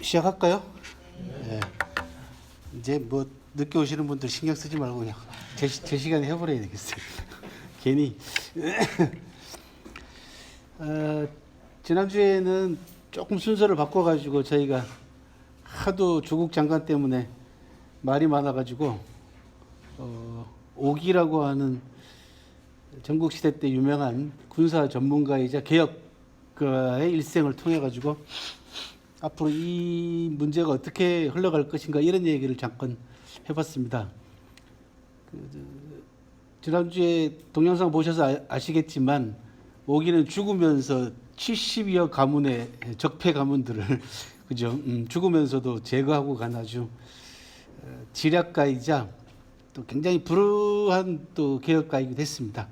시작할까요? 네. 이제 뭐 늦게 오시는 분들 신경 쓰지 말고 그냥 제 시간에 해버려야 되겠어요. 괜히. 지난주에는 조금 순서를 바꿔가지고 저희가 하도 조국 장관 때문에 말이 많아가지고 오기라고 하는 전국시대 때 유명한 군사 전문가이자 개혁가의 일생을 통해 가지고 앞으로 이 문제가 어떻게 흘러갈 것인가 이런 얘기를 잠깐 해봤습니다. 지난주에 동영상 보셔서 아시겠지만 오기는 죽으면서 70여 가문의 적폐 가문들을 그죠? 죽으면서도 제거하고 간 아주 지략가이자 또 굉장히 불우한 또 개혁가이기도 했습니다.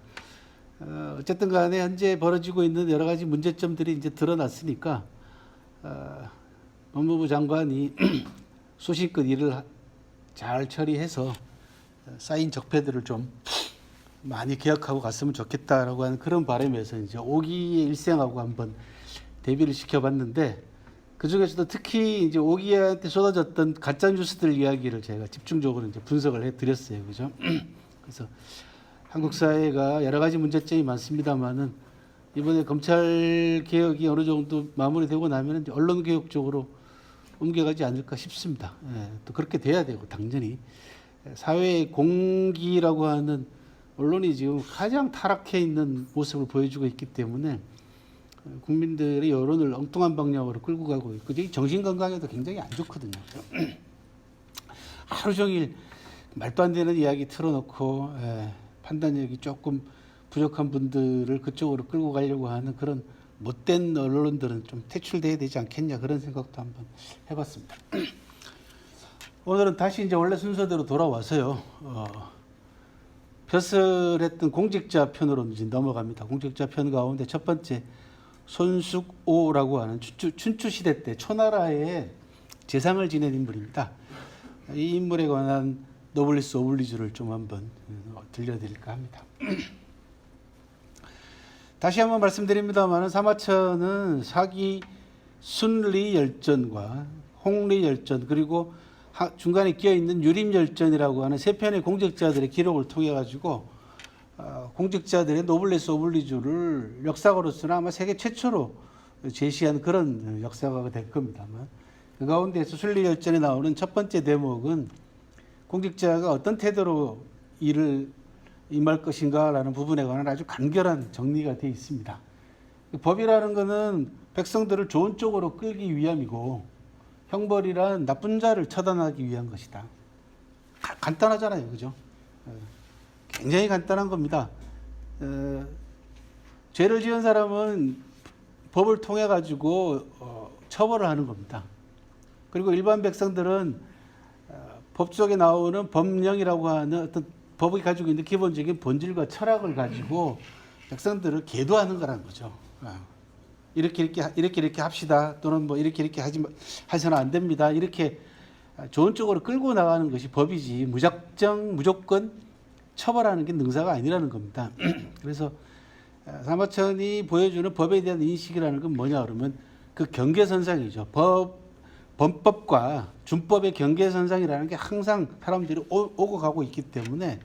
어쨌든 간에 현재 벌어지고 있는 여러 가지 문제점들이 이제 드러났으니까 법무부 장관이 소신껏 일을 잘 처리해서 쌓인 적폐들을 좀 많이 개혁하고 갔으면 좋겠다라고 하는 그런 바람에서 이제 오기의 일생하고 한번 대비를 시켜봤는데 그 중에서도 특히 이제 오기한테 쏟아졌던 가짜 뉴스들 이야기를 제가 집중적으로 이제 분석을 해드렸어요, 그죠? 그래서 한국 사회가 여러 가지 문제점이 많습니다만은 이번에 검찰 개혁이 어느 정도 마무리되고 나면 이제 언론 개혁 쪽으로 옮겨가지 않을까 싶습니다. 예, 또 그렇게 돼야 되고 당연히 사회의 공기라고 하는 언론이 지금 가장 타락해 있는 모습을 보여주고 있기 때문에 국민들의 여론을 엉뚱한 방향으로 끌고 가고 있고 정신 건강에도 굉장히 안 좋거든요. 하루 종일 말도 안 되는 이야기 틀어놓고 판단력이 조금 부족한 분들을 그쪽으로 끌고 가려고 하는 그런 못된 언론들은 좀 퇴출돼야 되지 않겠냐 그런 생각도 한번 해봤습니다. 오늘은 다시 이제 원래 순서대로 돌아와서요. 벼슬했던 공직자 편으로 이제 넘어갑니다. 공직자 편 가운데 첫 번째 손숙오라고 하는 춘추 시대 때 초나라의 재상을 지낸 인물입니다. 이 인물에 관한 노블리스 오블리주를 좀 한번 들려드릴까 합니다. 다시 한번 말씀드립니다만 사마천은 사기 순리열전과 홍리열전 그리고 중간에 끼어있는 유림열전이라고 하는 세 편의 공직자들의 기록을 통해 가지고 공직자들의 노블레스 오블리주를 역사가로서는 아마 세계 최초로 제시한 그런 역사가가 될 겁니다만 그 가운데서 순리열전에 나오는 첫 번째 대목은 공직자가 어떤 태도로 일을 임할 것인가라는 부분에 관한 아주 간결한 정리가 되어 있습니다. 법이라는 것은 백성들을 좋은 쪽으로 끌기 위함이고 형벌이란 나쁜 자를 처단하기 위한 것이다. 간단하잖아요, 그죠? 굉장히 간단한 겁니다. 죄를 지은 사람은 법을 통해 가지고 처벌을 하는 겁니다. 그리고 일반 백성들은 법 속에 나오는 법령이라고 하는 어떤 법이 가지고 있는 기본적인 본질과 철학을 가지고 백성들을 계도하는 거라는 거죠. 이렇게 합시다. 또는 뭐 이렇게 하셔는 안 됩니다. 이렇게 좋은 쪽으로 끌고 나가는 것이 법이지 무조건 처벌하는 게 능사가 아니라는 겁니다. 그래서 사마천이 보여주는 법에 대한 인식이라는 건 뭐냐 그러면 그 경계선상이죠. 범법과 준법의 경계선상이라는 게 항상 사람들이 오고 가고 있기 때문에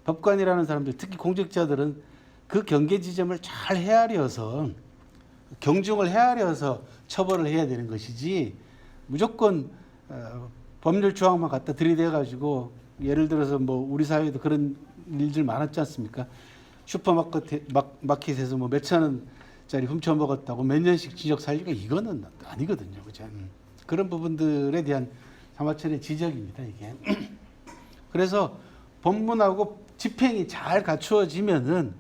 법관이라는 사람들, 특히 공직자들은 그 경계 지점을 잘 헤아려서 경중을 헤아려서 처벌을 해야 되는 것이지 무조건 법률 조항만 갖다 들이대 가지고 예를 들어서 뭐 우리 사회에도 그런 일들 많았지 않습니까? 슈퍼마켓에서 뭐 몇천 원짜리 훔쳐 먹었다고 몇 년씩 지적 살리가 이거는 아니거든요, 그죠? 그런 부분들에 대한 사마천의 지적입니다, 이게. 그래서 법문하고 집행이 잘 갖추어지면은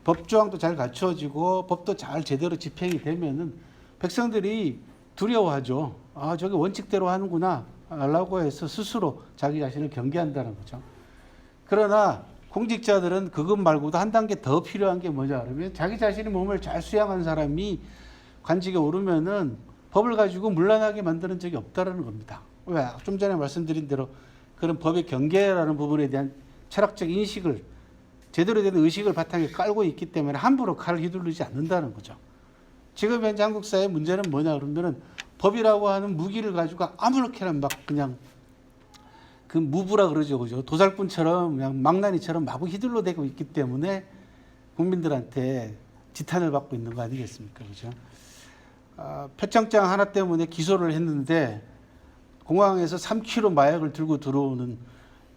법조항도 잘 갖추어지고 법도 잘 제대로 집행이 되면은 백성들이 두려워하죠. 아, 저게 원칙대로 하는구나 라고 해서 스스로 자기 자신을 경계한다는 거죠. 그러나 공직자들은 그것 말고도 한 단계 더 필요한 게 뭐냐 그러면 자기 자신의 몸을 잘 수양한 사람이 관직에 오르면은 법을 가지고 문란하게 만드는 적이 없다라는 겁니다. 왜? 좀 전에 말씀드린 대로 그런 법의 경계라는 부분에 대한 철학적 인식을 제대로 된 의식을 바탕에 깔고 있기 때문에 함부로 칼을 휘두르지 않는다는 거죠. 지금 현재 한국 사회의 문제는 뭐냐 그러면은 법이라고 하는 무기를 가지고 아무렇게나 막 그냥 그 무부라 그러죠, 그죠? 도살꾼처럼 그냥 망나니처럼 마구 휘둘러대고 있기 때문에 국민들한테 지탄을 받고 있는 거 아니겠습니까, 그죠? 표창장 하나 때문에 기소를 했는데 공항에서 3kg 마약을 들고 들어오는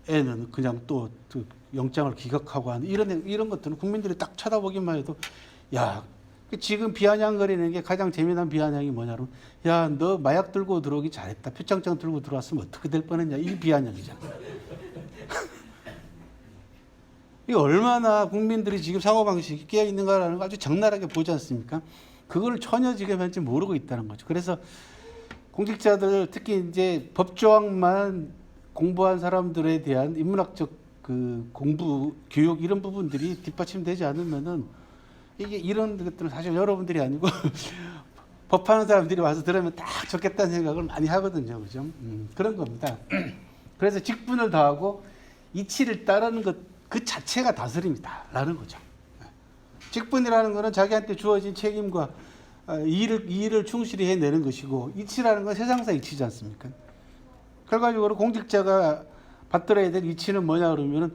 애는 그냥 또 영장을 기각하고 하는 이런 것들은 국민들이 딱 쳐다보기만 해도 야, 지금 비아냥거리는 게 가장 재미난 비아냥이 뭐냐면 야, 너 마약 들고 들어오기 잘했다. 표창장 들고 들어왔으면 어떻게 될 뻔했냐. 이 비아냥이잖아. 이 얼마나 국민들이 지금 사고방식이 깨어 있는가라는 걸 아주 적나라하게 보지 않습니까? 그걸 전혀 지금 현재 모르고 있다는 거죠. 그래서 공직자들 특히 이제 법조항만 공부한 사람들에 대한 인문학적 그 공부, 교육 이런 부분들이 뒷받침되지 않으면은 이게 이런 것들은 사실 여러분들이 아니고 법하는 사람들이 와서 들으면 딱 좋겠다는 생각을 많이 하거든요, 그죠? 그런 겁니다. 그래서 직분을 다하고 이치를 따르는 것 그 자체가 다스림이다라는 거죠. 직분이라는 것은 자기한테 주어진 책임과 이 일을 충실히 해내는 것이고 이치라는 건 세상사 이치지 않습니까? 결과적으로 공직자가 받들어야 될 이치는 뭐냐 그러면은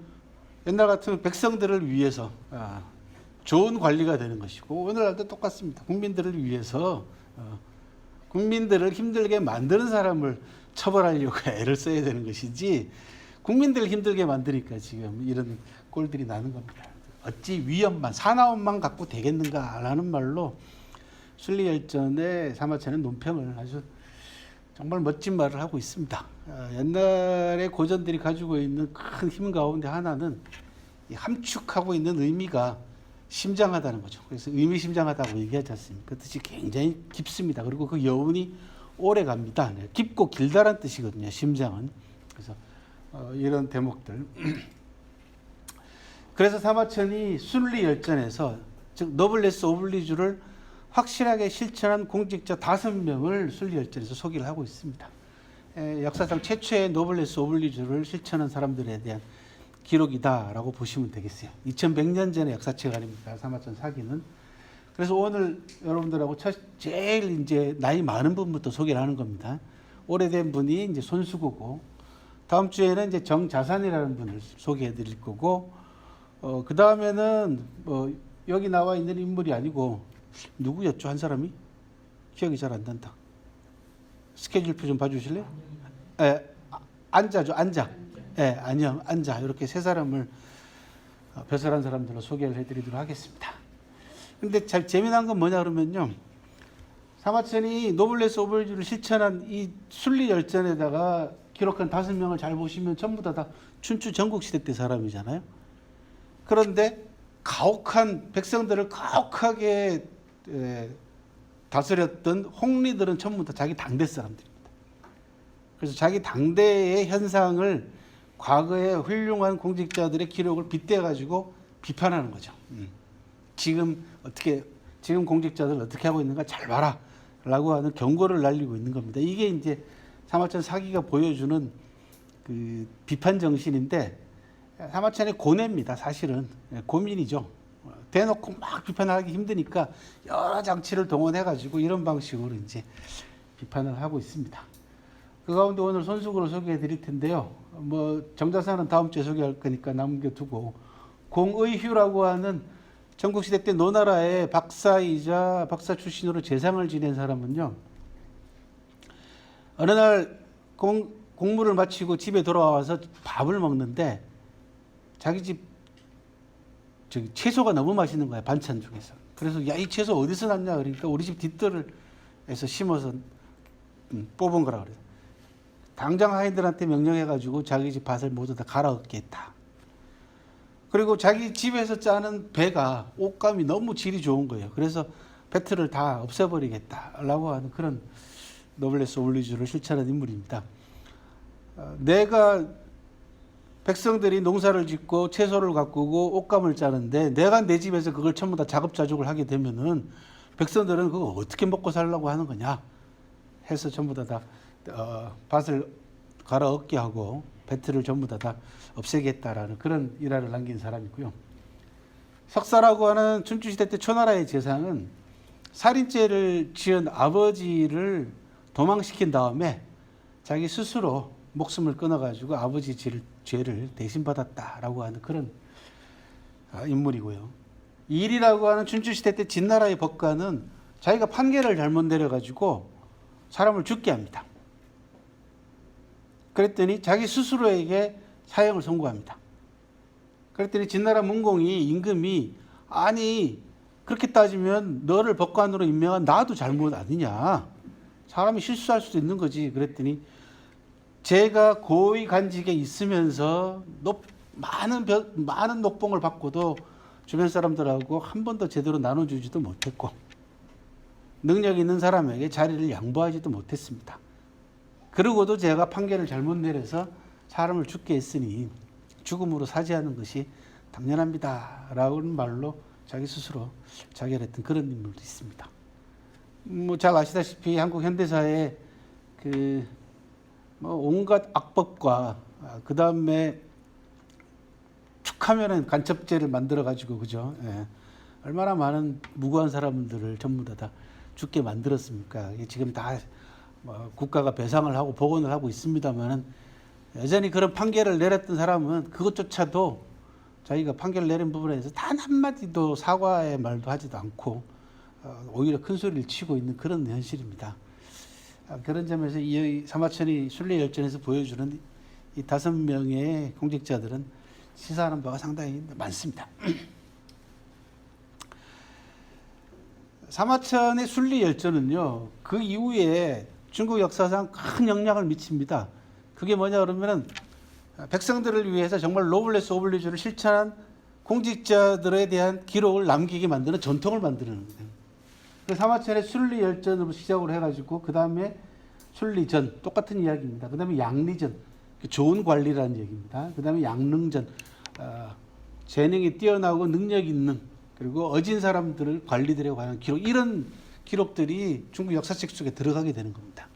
옛날 같으면 백성들을 위해서 좋은 관리가 되는 것이고 오늘날도 똑같습니다. 국민들을 위해서 국민들을 힘들게 만드는 사람을 처벌하려고 애를 써야 되는 것이지 국민들을 힘들게 만드니까 지금 이런 꼴들이 나는 겁니다. 어찌 위험만 사나움만 갖고 되겠는가라는 말로 순리열전의 사마천은 논평을 아주 정말 멋진 말을 하고 있습니다. 옛날에 고전들이 가지고 있는 큰 힘 가운데 하나는 이 함축하고 있는 의미가 심장하다는 거죠. 그래서 의미심장하다고 얘기하지 않습니까? 그 뜻이 굉장히 깊습니다. 그리고 그 여운이 오래 갑니다. 깊고 길다란 뜻이거든요. 심장은. 그래서 이런 대목들. 그래서 사마천이 순리열전에서 즉 노블레스 오블리주를 확실하게 실천한 공직자 5명을 순리열전에서 소개를 하고 있습니다. 역사상 최초의 노블레스 오블리주를 실천한 사람들에 대한 기록이다라고 보시면 되겠어요. 2100년 전의 역사책 아닙니까? 사마천 사기는. 그래서 오늘 여러분들하고 제일 이제 나이 많은 분부터 소개를 하는 겁니다. 오래된 분이 이제 손수구고, 다음 주에는 이제 정자산이라는 분을 소개해 드릴 거고, 그 다음에는 여기 나와 있는 인물이 아니고, 누구였죠? 한 사람이? 기억이 잘 안 난다. 스케줄표 좀 봐주실래요? 안자죠, 안자. 안녕, 안자. 이렇게 세 사람을 벼슬한 사람들로 소개를 해드리도록 하겠습니다. 근데 잘 재미난 건 뭐냐 그러면요. 사마천이 노블레스 오블리주를 실천한 이 순리열전에다가 기록한 5명을 잘 보시면 전부 다 춘추 전국시대 때 사람이잖아요. 그런데 가혹한 백성들을 가혹하게 다스렸던 홍리들은 전부 다 자기 당대 사람들입니다. 그래서 자기 당대의 현상을 과거의 훌륭한 공직자들의 기록을 빗대가지고 비판하는 거죠. 지금 공직자들 어떻게 하고 있는가 잘 봐라 라고 하는 경고를 날리고 있는 겁니다. 이게 이제 사마천 사기가 보여주는 그 비판 정신인데, 사마천의 고뇌입니다. 사실은 고민이죠. 대놓고 막 비판하기 힘드니까 여러 장치를 동원해가지고 이런 방식으로 이제 비판을 하고 있습니다. 그 가운데 오늘 손수구를 소개해 드릴 텐데요. 정자산은 다음 주에 소개할 거니까 남겨두고, 공의휴라고 하는 전국시대 때 노나라의 박사이자 박사 출신으로 재상을 지낸 사람은요, 어느 날 공무를 마치고 집에 돌아와서 밥을 먹는데 자기 집 채소가 너무 맛있는 거야, 반찬 중에서. 그래서 야, 이 채소 어디서 났냐 그러니까 우리 집 뒷뜰에서 심어서 뽑은 거라 그래요. 당장 하인들한테 명령해가지고 자기 집 밭을 모두 다 갈아엎게 했다. 그리고 자기 집에서 짜는 배가 옷감이 너무 질이 좋은 거예요. 그래서 배틀을 다 없애버리겠다라고 하는 그런 노블레스 오블리주를 실천한 인물입니다. 내가 백성들이 농사를 짓고 채소를 가꾸고 옷감을 짜는데 내가 내 집에서 그걸 전부 다 자급자족을 하게 되면은 백성들은 그거 어떻게 먹고 살라고 하는 거냐 해서 전부 다 밭을 갈아엎게 하고 배틀을 전부 다 없애겠다라는 그런 일화를 남긴 사람이고요. 석사라고 하는 춘추시대 때 초나라의 재상은 살인죄를 지은 아버지를 도망시킨 다음에 자기 스스로 목숨을 끊어가지고 아버지 죄를 대신 받았다라고 하는 그런 인물이고요. 이일이라고 하는 춘추시대 때 진나라의 법관은 자기가 판결을 잘못 내려가지고 사람을 죽게 합니다. 그랬더니 자기 스스로에게 사형을 선고합니다. 그랬더니 진나라 문공이 임금이 아니 그렇게 따지면 너를 법관으로 임명한 나도 잘못 아니냐. 사람이 실수할 수도 있는 거지. 그랬더니 제가 고위 간직에 있으면서 많은 녹봉을 받고도 주변 사람들하고 한 번도 제대로 나눠주지도 못했고 능력 있는 사람에게 자리를 양보하지도 못했습니다. 그러고도 제가 판결을 잘못 내려서 사람을 죽게 했으니 죽음으로 사죄하는 것이 당연합니다. 라는 말로 자기 스스로 자결했던 그런 인물도 있습니다. 잘 아시다시피 한국 현대사에 온갖 악법과 그 다음에 툭하면은 간첩죄를 만들어 가지고 그죠? 예. 얼마나 많은 무고한 사람들을 전부 다 죽게 만들었습니까? 지금 다 국가가 배상을 하고 복원을 하고 있습니다만은 여전히 그런 판결을 내렸던 사람은 그것조차도 자기가 판결을 내린 부분에 대해서 단 한마디도 사과의 말도 하지도 않고 오히려 큰 소리를 치고 있는 그런 현실입니다. 그런 점에서 이 사마천이 순례열전에서 보여주는 이 5명의 공직자들은 시사하는 바가 상당히 많습니다. 사마천의 순례열전은요, 그 이후에 중국 역사상 큰 영향을 미칩니다. 그게 뭐냐 그러면은 백성들을 위해서 정말 노블레스 오블리주를 실천한 공직자들에 대한 기록을 남기게 만드는 전통을 만드는 거예요. 그 사마천의 순리열전으로 시작을 해가지고 그 다음에 순리전 똑같은 이야기입니다. 그 다음에 양리전 좋은 관리라는 얘기입니다. 그 다음에 양릉전 재능이 뛰어나고 능력 있는 그리고 어진 사람들을 관리들에 관한 기록 이런 기록들이 중국 역사책 속에 들어가게 되는 겁니다.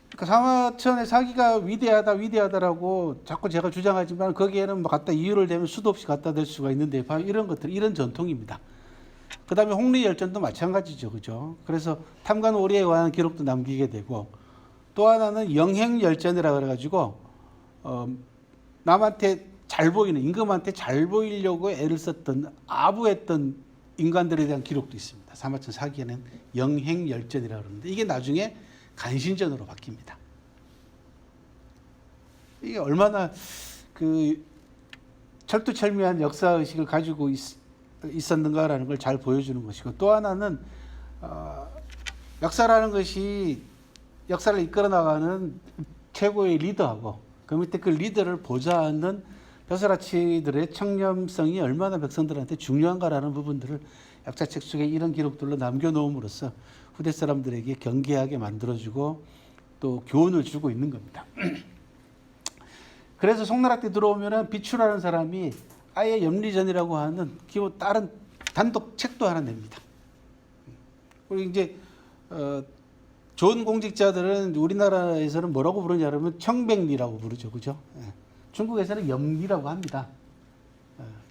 그러니까 사마천의 사기가 위대하다라고 자꾸 제가 주장하지만 거기에는 갖다 이유를 대면 수도 없이 갖다 댈 수가 있는데 바로 이런 것들, 이런 전통입니다. 그 다음에 홍리열전도 마찬가지죠, 그죠? 그래서 탐관오리에 관한 기록도 남기게 되고 또 하나는 영행열전이라 그래가지고 남한테 잘 보이는 임금한테 잘 보이려고 애를 썼던 아부했던 인간들에 대한 기록도 있습니다. 사마천 사기에는 영행열전이라 그러는데 이게 나중에 간신전으로 바뀝니다. 이게 얼마나 그 철두철미한 역사의식을 가지고 있었는가라는 걸 잘 보여주는 것이고 또 하나는 역사라는 것이 역사를 이끌어 나가는 최고의 리더하고 그 밑에 그 리더를 보좌하는 벼슬아치들의 청렴성이 얼마나 백성들한테 중요한가라는 부분들을 역사책 속에 이런 기록들로 남겨놓음으로써 후대 사람들에게 경계하게 만들어주고 또 교훈을 주고 있는 겁니다. 그래서 송나라 때 들어오면은 비추라는 사람이 아예 염리전이라고 하는 기본 다른 단독 책도 하나 냅니다. 그리고 이제 좋은 공직자들은 우리나라에서는 뭐라고 부르냐 그러면 청백리라고 부르죠, 그죠? 중국에서는 염리라고 합니다.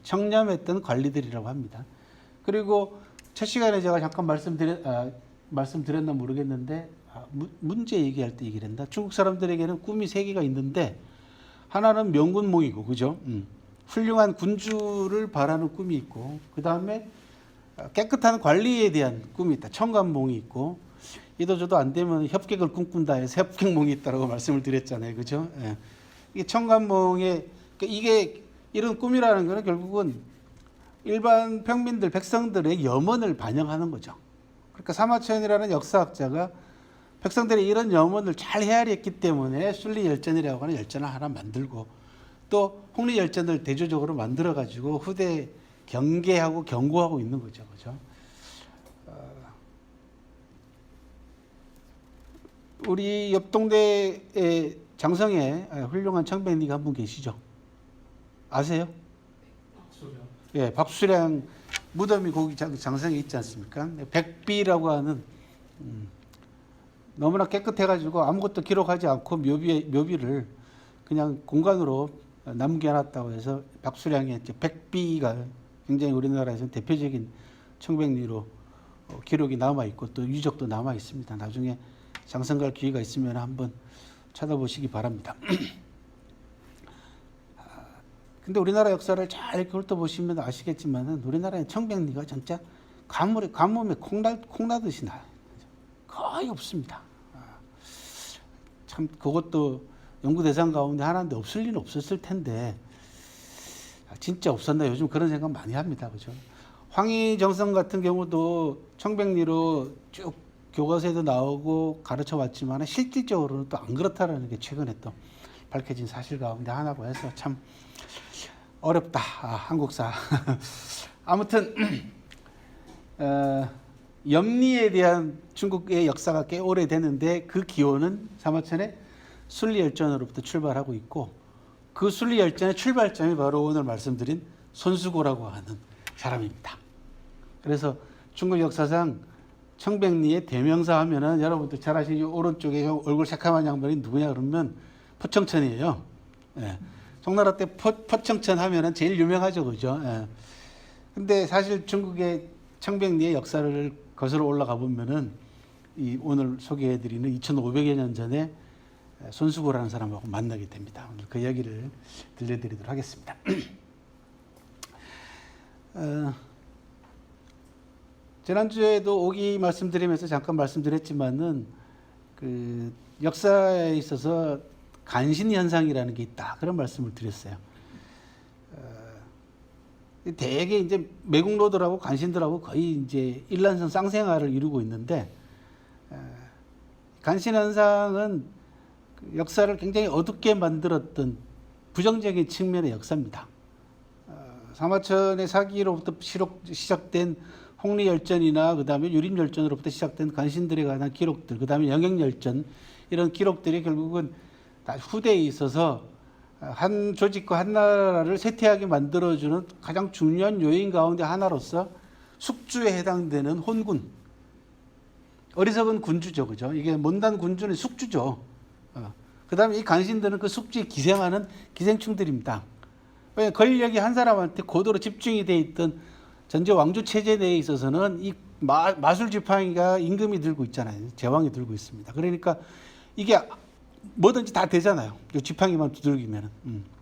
청렴했던 관리들이라고 합니다. 그리고 첫 시간에 제가 잠깐 말씀드렸나 모르겠는데 문제 얘기할 때 얘기를 한다. 중국 사람들에게는 꿈이 3개가 있는데 하나는 명군몽이고 그죠? 훌륭한 군주를 바라는 꿈이 있고 그 다음에 깨끗한 관리에 대한 꿈이 있다. 청관몽이 있고 이도저도 안 되면 협객을 꿈꾼다 해서 협객몽이 있다라고 말씀을 드렸잖아요. 그죠? 예. 이게 청관몽에 이게 이런 꿈이라는 거는 결국은 일반 평민들 백성들의 염원을 반영하는 거죠. 그러니까 사마천이라는 역사학자가 백성들의 이런 염원을 잘 헤아렸기 때문에 순리열전이라고 하는 열전을 하나 만들고 또 홍리열전을 대조적으로 만들어 가지고 후대 경계하고 경고하고 있는 거죠. 그죠? 우리 옆 동네에 장성에 훌륭한 청백리가 한 분 계시죠? 아세요? 예, 박수량 무덤이 거기 장성에 있지 않습니까? 백비라고 하는 너무나 깨끗해가지고 아무것도 기록하지 않고 묘비를 그냥 공간으로 남겨놨다고 해서 박수량의 백비가 굉장히 우리나라에서 대표적인 청백리로 기록이 남아 있고 또 유적도 남아 있습니다. 나중에 장성 갈 기회가 있으면 한번 찾아보시기 바랍니다. 근데 우리나라 역사를 잘 훑어보시면 아시겠지만은 우리나라의 청백리가 진짜 가뭄에 콩나듯이 나요. 거의 없습니다. 참 그것도 연구 대상 가운데 하나인데 없을 리는 없었을 텐데 진짜 없었나 요즘 그런 생각 많이 합니다. 그죠? 황희정성 같은 경우도 청백리로 쭉 교과서에도 나오고 가르쳐 왔지만 실질적으로는 또 안 그렇다라는 게 최근에 또 밝혀진 사실 가운데 하나고 해서 참 어렵다. 한국사. 아무튼 염리에 대한 중국의 역사가 꽤 오래됐는데 그 기원은 사마천의 순리열전으로부터 출발하고 있고 그 순리열전의 출발점이 바로 오늘 말씀드린 손수고라고 하는 사람입니다. 그래서 중국 역사상 청백리의 대명사 하면은 여러분들 잘 아시는 오른쪽에 얼굴 새카만 양반이 누구냐 그러면 포청천이에요. 예. 송나라 때 포청천 하면은 제일 유명하죠, 그죠? 예. 근데 사실 중국의 청백리의 역사를 거슬러 올라가 보면은 이 오늘 소개해드리는 2,500여 년 전에 손수고라는 사람하고 만나게 됩니다. 오늘 그 이야기를 들려드리도록 하겠습니다. 지난주에도 오기 말씀드리면서 잠깐 말씀드렸지만은 그 역사에 있어서 간신 현상이라는 게 있다 그런 말씀을 드렸어요. 대개 이제 매국노들하고 간신들하고 거의 이제 일란성 쌍생아를 이루고 있는데 간신 현상은 역사를 굉장히 어둡게 만들었던 부정적인 측면의 역사입니다. 사마천의 사기로부터 시작된 홍리열전이나 그 다음에 유림열전으로부터 시작된 간신들에 관한 기록들, 그 다음에 영행열전 이런 기록들이 결국은 다 후대에 있어서 한 조직과 한 나라를 쇠퇴하게 만들어주는 가장 중요한 요인 가운데 하나로서 숙주에 해당되는 혼군, 어리석은 군주죠, 그죠? 이게 못난 군주는 숙주죠. 그 다음에 이 간신들은 그 숙주에 기생하는 기생충들입니다. 왜냐하면 권력이 한 사람한테 고도로 집중이 돼 있던 전제 왕조 체제 내에 있어서는 이 마술 지팡이가 임금이 들고 있잖아요. 제왕이 들고 있습니다. 그러니까 이게 뭐든지 다 되잖아요. 이 지팡이만 두들기면은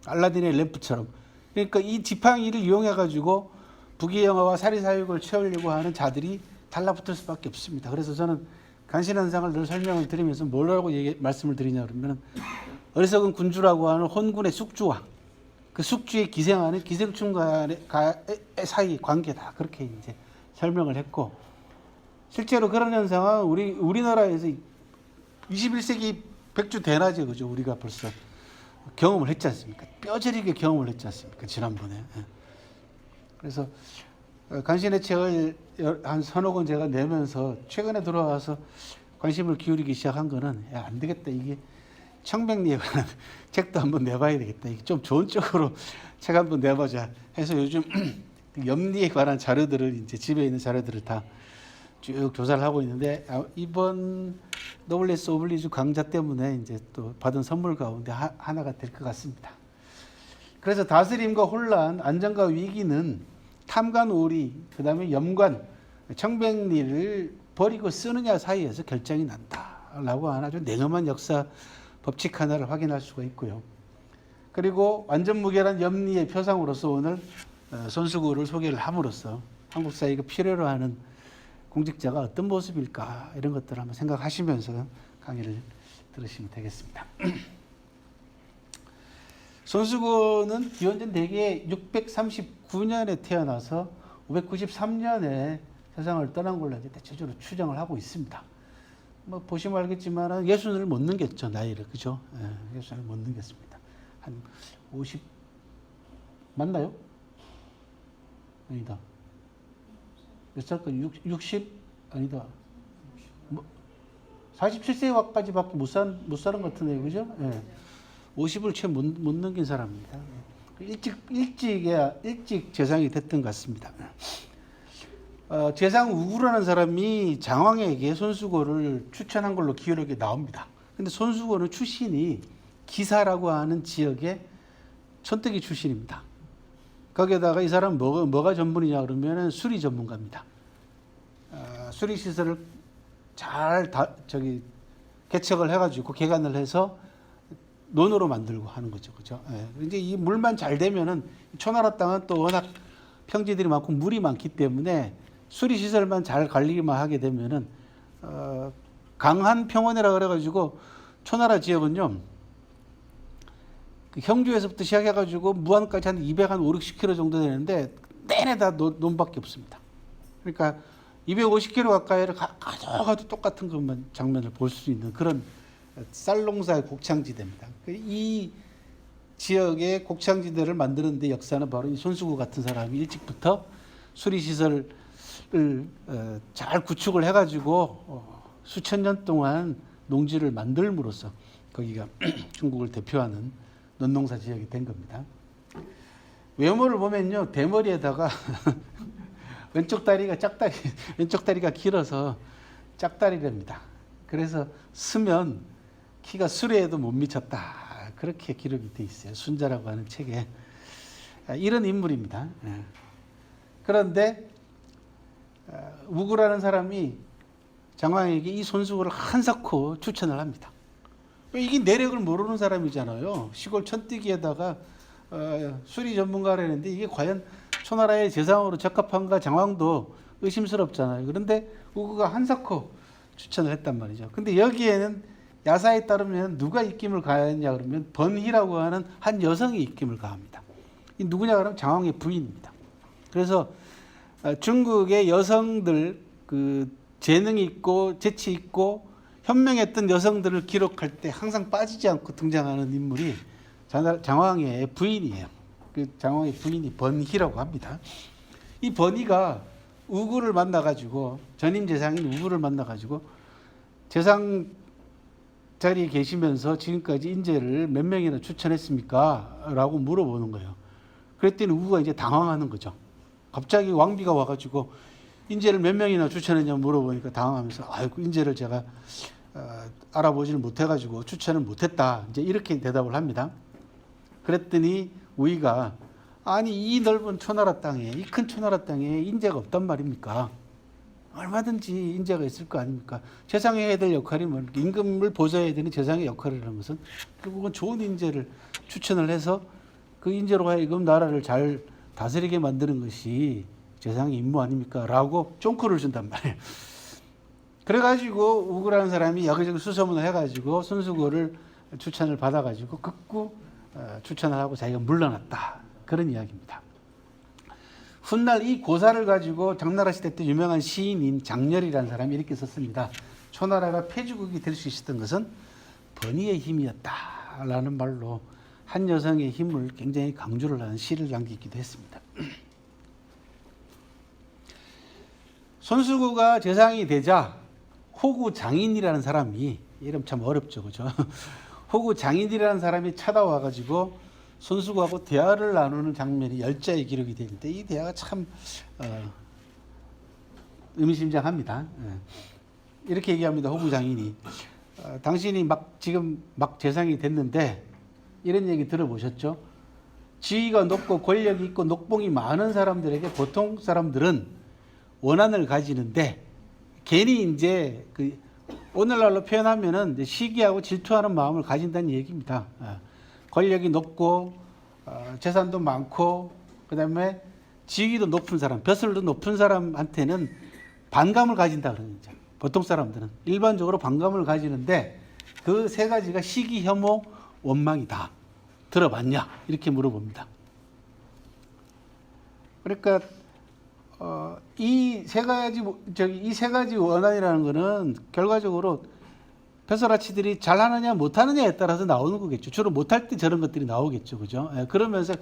알라딘의 램프처럼. 그러니까 이 지팡이를 이용해 가지고 부귀영화와 사리사욕을 채우려고 하는 자들이 달라붙을 수밖에 없습니다. 그래서 저는 간신현상을 늘 설명을 드리면서 뭐라고 말씀을 드리냐 그러면 어리석은 군주라고 하는 혼군의 숙주와 그 숙주에 기생하는 기생충과의 사이 관계다. 그렇게 이제 설명을 했고 실제로 그런 현상은 우리나라에서 21세기 백주 대낮에 그죠? 우리가 벌써 경험을 했지 않습니까? 뼈저리게 경험을 했지 않습니까? 지난번에. 그래서 간신의 책을 한 서너 권 제가 내면서 최근에 들어와서 관심을 기울이기 시작한 거는 안 되겠다. 이게 청백리에 관한 책도 한번 내봐야 되겠다. 이게 좀 좋은 쪽으로 책 한번 내보자 해서 요즘 염리에 관한 자료들을 이제 집에 있는 자료들을 다 쭉 조사를 하고 있는데 이번 노블레스 오블리주 강좌 때문에 이제 또 받은 선물 가운데 하나가 될 것 같습니다. 그래서 다스림과 혼란, 안정과 위기는 탐관 오리, 그 다음에 염관, 청백리를 버리고 쓰느냐 사이에서 결정이 난다라고 하는 아주 냉엄한 역사 법칙 하나를 확인할 수가 있고요. 그리고 완전 무결한 염리의 표상으로서 오늘 손수고를 소개를 함으로써 한국 사회가 필요로 하는 공직자가 어떤 모습일까 이런 것들을 한번 생각하시면서 강의를 들으시면 되겠습니다. 손수고는 기원전 대개 639년에 태어나서 593년에 세상을 떠난 걸로 이제 대체적으로 추정을 하고 있습니다. 뭐 보시면 알겠지만 예순을 못 넘겼죠, 나이를. 그죠? 예, 예순을 못 넘겼습니다. 한 50 맞나요? 아니다. 몇 살까지? 60? 아니다. 뭐 47세까지밖에 못 사는 것 같은데요, 그죠? 예. 50을 채 못 넘긴 사람입니다. 일찍 재상이 됐던 것 같습니다. 재상 우구라는 사람이 장왕에게 손수고를 추천한 걸로 기록이 나옵니다. 근데 손수고는 출신이 기사라고 하는 지역의 촌뜨기 출신입니다. 거기에다가 이 사람은 뭐가 전문이냐 그러면 수리 전문가입니다. 수리 시설을 잘 개척을 해가지고 개간을 해서 논으로 만들고 하는 거죠, 그죠? 예. 이제 이 물만 잘 되면은 초나라 땅은 또 워낙 평지들이 많고 물이 많기 때문에 수리 시설만 잘 관리만 하게 되면은 강한 평원이라 그래가지고 초나라 지역은요, 그 형주에서부터 시작해가지고 무안까지 한 5, 60km 정도 되는데 내내 다 논밖에 없습니다. 그러니까 250km 가까이를 가도 똑같은 것만 장면을 볼 수 있는 그런 쌀농사의 곡창지대입니다. 이 지역의 곡창지대를 만드는 데 역사는 바로 이 손수구 같은 사람이 일찍부터 수리시설을 잘 구축을 해가지고 수천 년 동안 농지를 만들므로써 거기가 중국을 대표하는 논농사 지역이 된 겁니다. 외모를 보면요, 대머리에다가 왼쪽 다리가 길어서 짝다리랍니다. 그래서 쓰면 키가 수레에도 못 미쳤다. 그렇게 기록이 돼 있어요. 순자라고 하는 책에. 이런 인물입니다. 그런데 우구라는 사람이 장왕에게 이 손수구를 한사코 추천을 합니다. 이게 내력을 모르는 사람이잖아요. 시골 천뛰기에다가 수리 전문가라는데 이게 과연 초나라의 재상으로 적합한가 장왕도 의심스럽잖아요. 그런데 우구가 한사코 추천을 했단 말이죠. 근데 여기에는 야사에 따르면 누가 입김을 가했냐 그러면 번희라고 하는 한 여성이 입김을 가합니다. 이 누구냐 그러면 장왕의 부인입니다. 그래서 중국의 여성들 그 재능이 있고 재치 있고 현명했던 여성들을 기록할 때 항상 빠지지 않고 등장하는 인물이 장왕의 부인이에요. 그 장왕의 부인이 번희라고 합니다. 이 번희가 우구를 만나가지고 전임 재상인 우구를 만나가지고 재상 자리에 계시면서 지금까지 인재를 몇 명이나 추천했습니까? 라고 물어보는 거예요. 그랬더니 우구가 이제 당황하는 거죠. 갑자기 왕비가 와가지고 인재를 몇 명이나 추천했냐 물어보니까 당황하면서 아이고 인재를 제가 알아보지를 못해가지고 추천을 못했다. 이제 이렇게 대답을 합니다. 그랬더니 우이가 아니 이 넓은 초나라 땅에 이 큰 초나라 땅에 인재가 없단 말입니까? 얼마든지 인재가 있을 거 아닙니까? 재상이 해야 될 역할이 뭐 임금을 보좌해야 되는 재상의 역할이라는 것은 결국은 좋은 인재를 추천을 해서 그 인재로 하여금 나라를 잘 다스리게 만드는 것이 재상의 임무 아닙니까? 라고 쫑크를 준단 말이에요. 그래가지고 우구라는 사람이 여기저기 수소문을 해가지고 손수구를 추천을 받아가지고 극구 추천을 하고 자기가 물러났다. 그런 이야기입니다. 훗날 이 고사를 가지고 장나라 시대 때 유명한 시인인 장렬이라는 사람이 이렇게 썼습니다. 초나라가 폐주국이 될 수 있었던 것은 번희의 힘이었다라는 말로 한 여성의 힘을 굉장히 강조를 하는 시를 남기기도 했습니다. 손수구가 재상이 되자 호구 장인이라는 사람이, 이름 참 어렵죠, 그죠? 호구 장인이라는 사람이 찾아와가지고 손수구하고 대화를 나누는 장면이 열자에 기록이 되는데 이 대화가 참 의미심장합니다. 이렇게 얘기합니다. 호구 장인이 당신이 지금 막 재상이 됐는데 이런 얘기 들어보셨죠? 지위가 높고 권력이 있고 녹봉이 많은 사람들에게 보통 사람들은 원한을 가지는데 괜히 이제 그 오늘날로 표현하면은 이제 시기하고 질투하는 마음을 가진다는 얘기입니다. 권력이 높고 재산도 많고 그다음에 지위도 높은 사람, 벼슬도 높은 사람한테는 반감을 가진다 그러는 거죠. 보통 사람들은 일반적으로 반감을 가지는데 그 세 가지가 시기, 혐오, 원망이다. 들어봤냐? 이렇게 물어봅니다. 그러니까 이 세 가지 원한이라는 거는 결과적으로 벼슬아치들이 잘하느냐 못하느냐에 따라서 나오는 거겠죠. 주로 못할 때 저런 것들이 나오겠죠, 그죠? 그러면서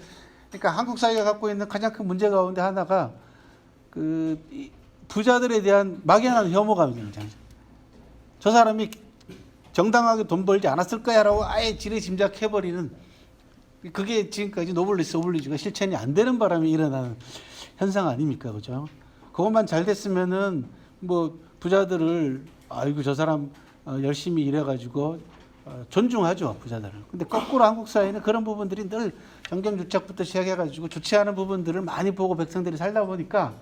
그러니까 한국 사회가 갖고 있는 가장 큰 문제 가운데 하나가 그 부자들에 대한 막연한 혐오가 있는 거죠. 저 사람이 정당하게 돈 벌지 않았을 거야라고 아예 지레 짐작해버리는, 그게 지금까지 노블리스 오블리주가 실천이 안 되는 바람에 일어나는 현상 아닙니까, 그죠? 그것만 잘 됐으면은 뭐 부자들을 아이고 저 사람 열심히 일해가지고 존중하죠, 부자들을. 근데 거꾸로 한국 사회는 그런 부분들이 늘 정경유착부터 시작해가지고 좋지 않은 부분들을 많이 보고 백성들이 살다 보니까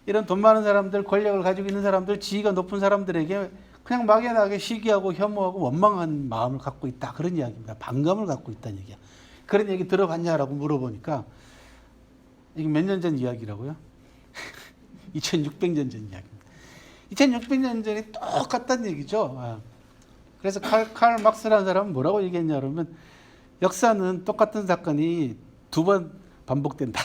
이런 돈 많은 사람들, 권력을 가지고 있는 사람들, 지위가 높은 사람들에게 그냥 막연하게 시기하고 혐오하고 원망한 마음을 갖고 있다. 그런 이야기입니다. 반감을 갖고 있다는 얘기야. 그런 얘기 들어봤냐라고 물어보니까 이게 몇 년 전 이야기라고요? 2600년 전 이야기입니다. 2600년 전이 똑같다는 얘기죠. 그래서 칼 막스라는 사람은 뭐라고 얘기했냐 그러면 역사는 똑같은 사건이 2번 반복된다.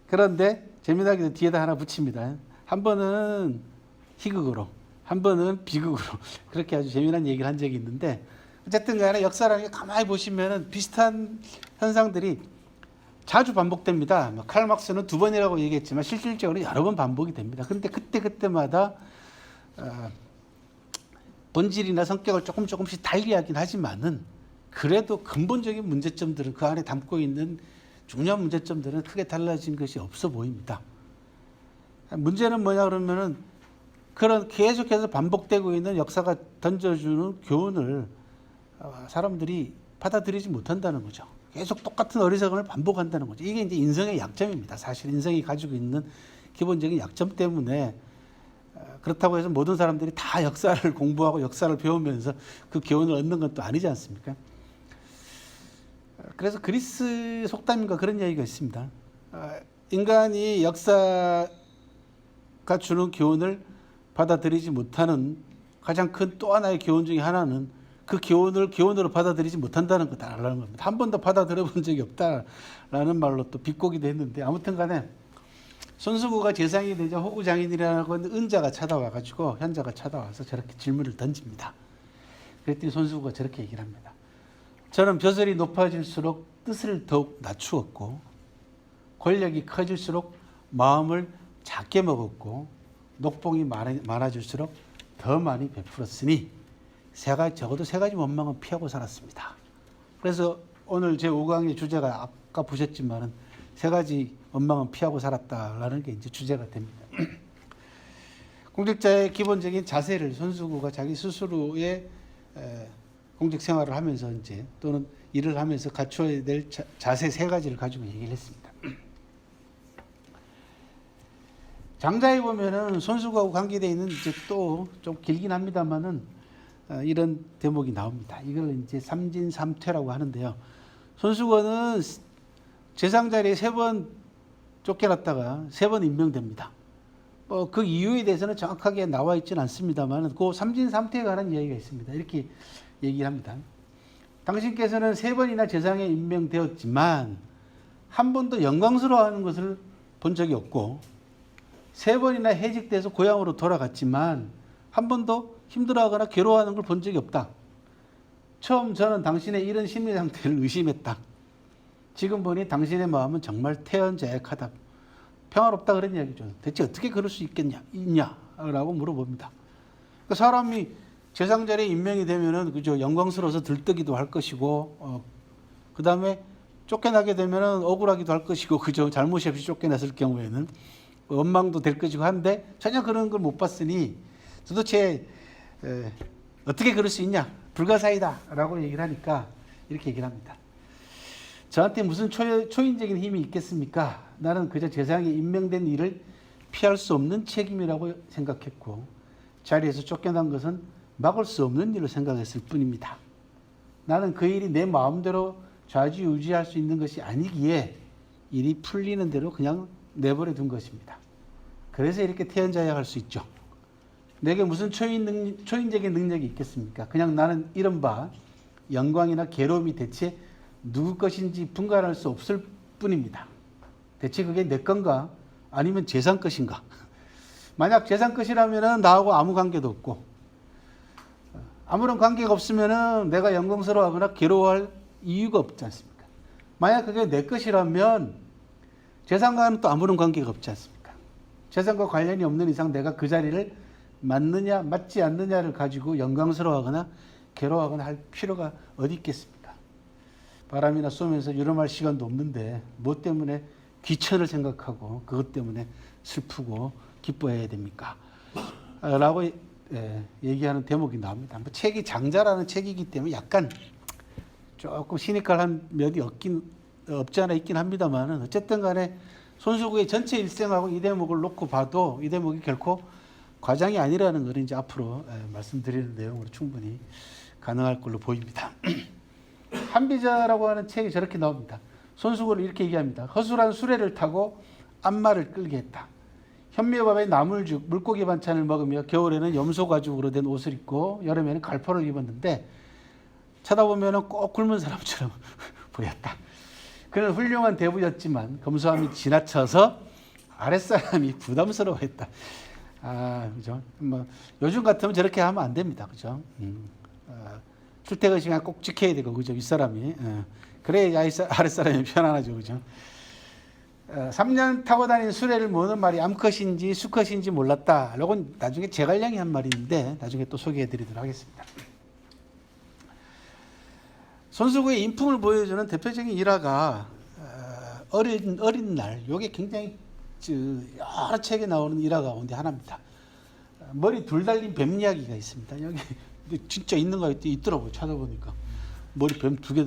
그런데 재미나게도 뒤에다 하나 붙입니다. 한 번은 희극으로, 한 번은 비극으로 그렇게 아주 재미난 얘기를 한 적이 있는데 어쨌든 간에 역사라는 게 가만히 보시면 비슷한 현상들이 자주 반복됩니다. 칼 막스는 2번이라고 얘기했지만 실질적으로 여러 번 반복이 됩니다. 그런데 그때마다 본질이나 성격을 조금씩 달리하긴 하지만은 그래도 근본적인 문제점들은 그 안에 담고 있는 중요한 문제점들은 크게 달라진 것이 없어 보입니다. 문제는 뭐냐 그러면은 그런 계속해서 반복되고 있는 역사가 던져주는 교훈을 사람들이 받아들이지 못한다는 거죠. 계속 똑같은 어리석음을 반복한다는 거죠. 이게 이제 인성의 약점입니다. 사실 인성이 가지고 있는 기본적인 약점 때문에 그렇다고 해서 모든 사람들이 다 역사를 공부하고 역사를 배우면서 그 교훈을 얻는 건 또 아니지 않습니까? 그래서 그리스 속담인가 그런 이야기가 있습니다. 인간이 역사가 주는 교훈을 받아들이지 못하는 가장 큰 또 하나의 교훈 중에 하나는 그 교훈을 교훈으로 받아들이지 못한다는 거다라는 겁니다. 한 번도 받아들여 본 적이 없다라는 말로 또 비꼬기도 했는데 아무튼 간에 손수구가 재상이 되자 호구장인이라고 하는 은자가 찾아와가지고 현자가 찾아와서 저렇게 질문을 던집니다. 그랬더니 손수구가 저렇게 얘기를 합니다. 저는 벼슬이 높아질수록 뜻을 더욱 낮추었고 권력이 커질수록 마음을 작게 먹었고 녹봉이 많아질수록 더 많이 베풀었으니 적어도 세 가지 원망은 피하고 살았습니다. 그래서 오늘 제 5강의 주제가 아까 보셨지만은 세 가지 원망은 피하고 살았다라는 게 이제 주제가 됩니다. 공직자의 기본적인 자세를 손수구가 자기 스스로의 공직 생활을 하면서 이제 또는 일을 하면서 갖춰야 될 자세 세 가지를 가지고 얘기를 했습니다. 장자에 보면은 손수구하고 관계되어 있는 이제 또 좀 길긴 합니다만은 이런 대목이 나옵니다. 이걸 이제 삼진삼퇴라고 하는데요. 손수건은 재상 자리에 3번 쫓겨났다가 3번 임명됩니다. 그 이유에 대해서는 정확하게 나와 있지는 않습니다만 그 삼진삼퇴에 관한 이야기가 있습니다. 이렇게 얘기합니다. 당신께서는 3번이나 재상에 임명되었지만 한 번도 영광스러워하는 것을 본 적이 없고 3번이나 해직돼서 고향으로 돌아갔지만 한 번도 힘들어하거나 괴로워하는 걸 본 적이 없다. 처음 저는 당신의 이런 심리 상태를 의심했다. 지금 보니 당신의 마음은 정말 태연자약하다. 평화롭다 그런 이야기죠. 대체 어떻게 그럴 수 있냐라고 물어봅니다. 그러니까 사람이 재상 자리에 임명이 되면은 그죠 영광스러워서 들뜨기도 할 것이고 그 다음에 쫓겨나게 되면은 억울하기도 할 것이고 그죠 잘못이 없이 쫓겨났을 경우에는 원망도 될 것이고 한데 전혀 그런 걸 못 봤으니 도대체 어떻게 그럴 수 있냐 불가사의다 라고 얘기를 하니까 이렇게 얘기를 합니다. 저한테 무슨 초인적인 힘이 있겠습니까? 나는 그저 재상에 임명된 일을 피할 수 없는 책임이라고 생각했고 자리에서 쫓겨난 것은 막을 수 없는 일로 생각했을 뿐입니다. 나는 그 일이 내 마음대로 좌지우지할 수 있는 것이 아니기에 일이 풀리는 대로 그냥 내버려 둔 것입니다. 그래서 이렇게 태연자약할 수 있죠. 내게 무슨 초인적인 능력이 있겠습니까? 그냥 나는 이른바 영광이나 괴로움이 대체 누구 것인지 분간할 수 없을 뿐입니다. 대체 그게 내 건가? 아니면 재상 것인가? 만약 재상 것이라면 나하고 아무 관계도 없고 아무런 관계가 없으면 내가 영광스러워하거나 괴로워할 이유가 없지 않습니까? 만약 그게 내 것이라면 재상과는 또 아무런 관계가 없지 않습니까? 재상과 관련이 없는 이상 내가 그 자리를 맞느냐 맞지 않느냐를 가지고 영광스러워하거나 괴로워하거나 할 필요가 어디 있겠습니까? 바람이나 쏘면서 유름할 시간도 없는데 뭐 때문에 귀천을 생각하고 그것 때문에 슬프고 기뻐해야 됩니까? 라고 얘기하는 대목이 나옵니다. 뭐 책이 장자라는 책이기 때문에 약간 조금 시니컬한 면이 없지 않아 있긴 합니다만 어쨌든 간에 손수구의 전체 일생하고 이 대목을 놓고 봐도 이 대목이 결코 과장이 아니라는 것은 이제 앞으로 말씀드리는 내용으로 충분히 가능할 걸로 보입니다. 한비자라고 하는 책이 저렇게 나옵니다. 손수고를 이렇게 얘기합니다. 허술한 수레를 타고 앞말을 끌게 했다. 현미밥에 나물죽, 물고기 반찬을 먹으며 겨울에는 염소 가죽으로 된 옷을 입고 여름에는 갈포를 입었는데 쳐다보면 꼭 굶은 사람처럼 보였다. 그는 훌륭한 대부였지만 검소함이 지나쳐서 아랫사람이 부담스러워했다. 그죠? 뭐 요즘 같으면 저렇게 하면 안 됩니다. 그죠? 출퇴근 시간 꼭 지켜야 되고, 그죠? 윗사람이. 그래야 아랫사람이 편안하죠. 그죠? 3년 타고 다닌 수레를 모는 말이 암컷인지 수컷인지 몰랐다. 이건 나중에 제갈량이 한 말인데 나중에 또 소개해 드리도록 하겠습니다. 손수구의 인품을 보여주는 대표적인 일화가 어린 날, 이게 굉장히 여러 책에 나오는 일화 가운데 하나입니다. 머리 둘 달린 뱀 이야기가 있습니다. 여기 진짜 있는가 있더라고요. 찾아보니까 머리 두 개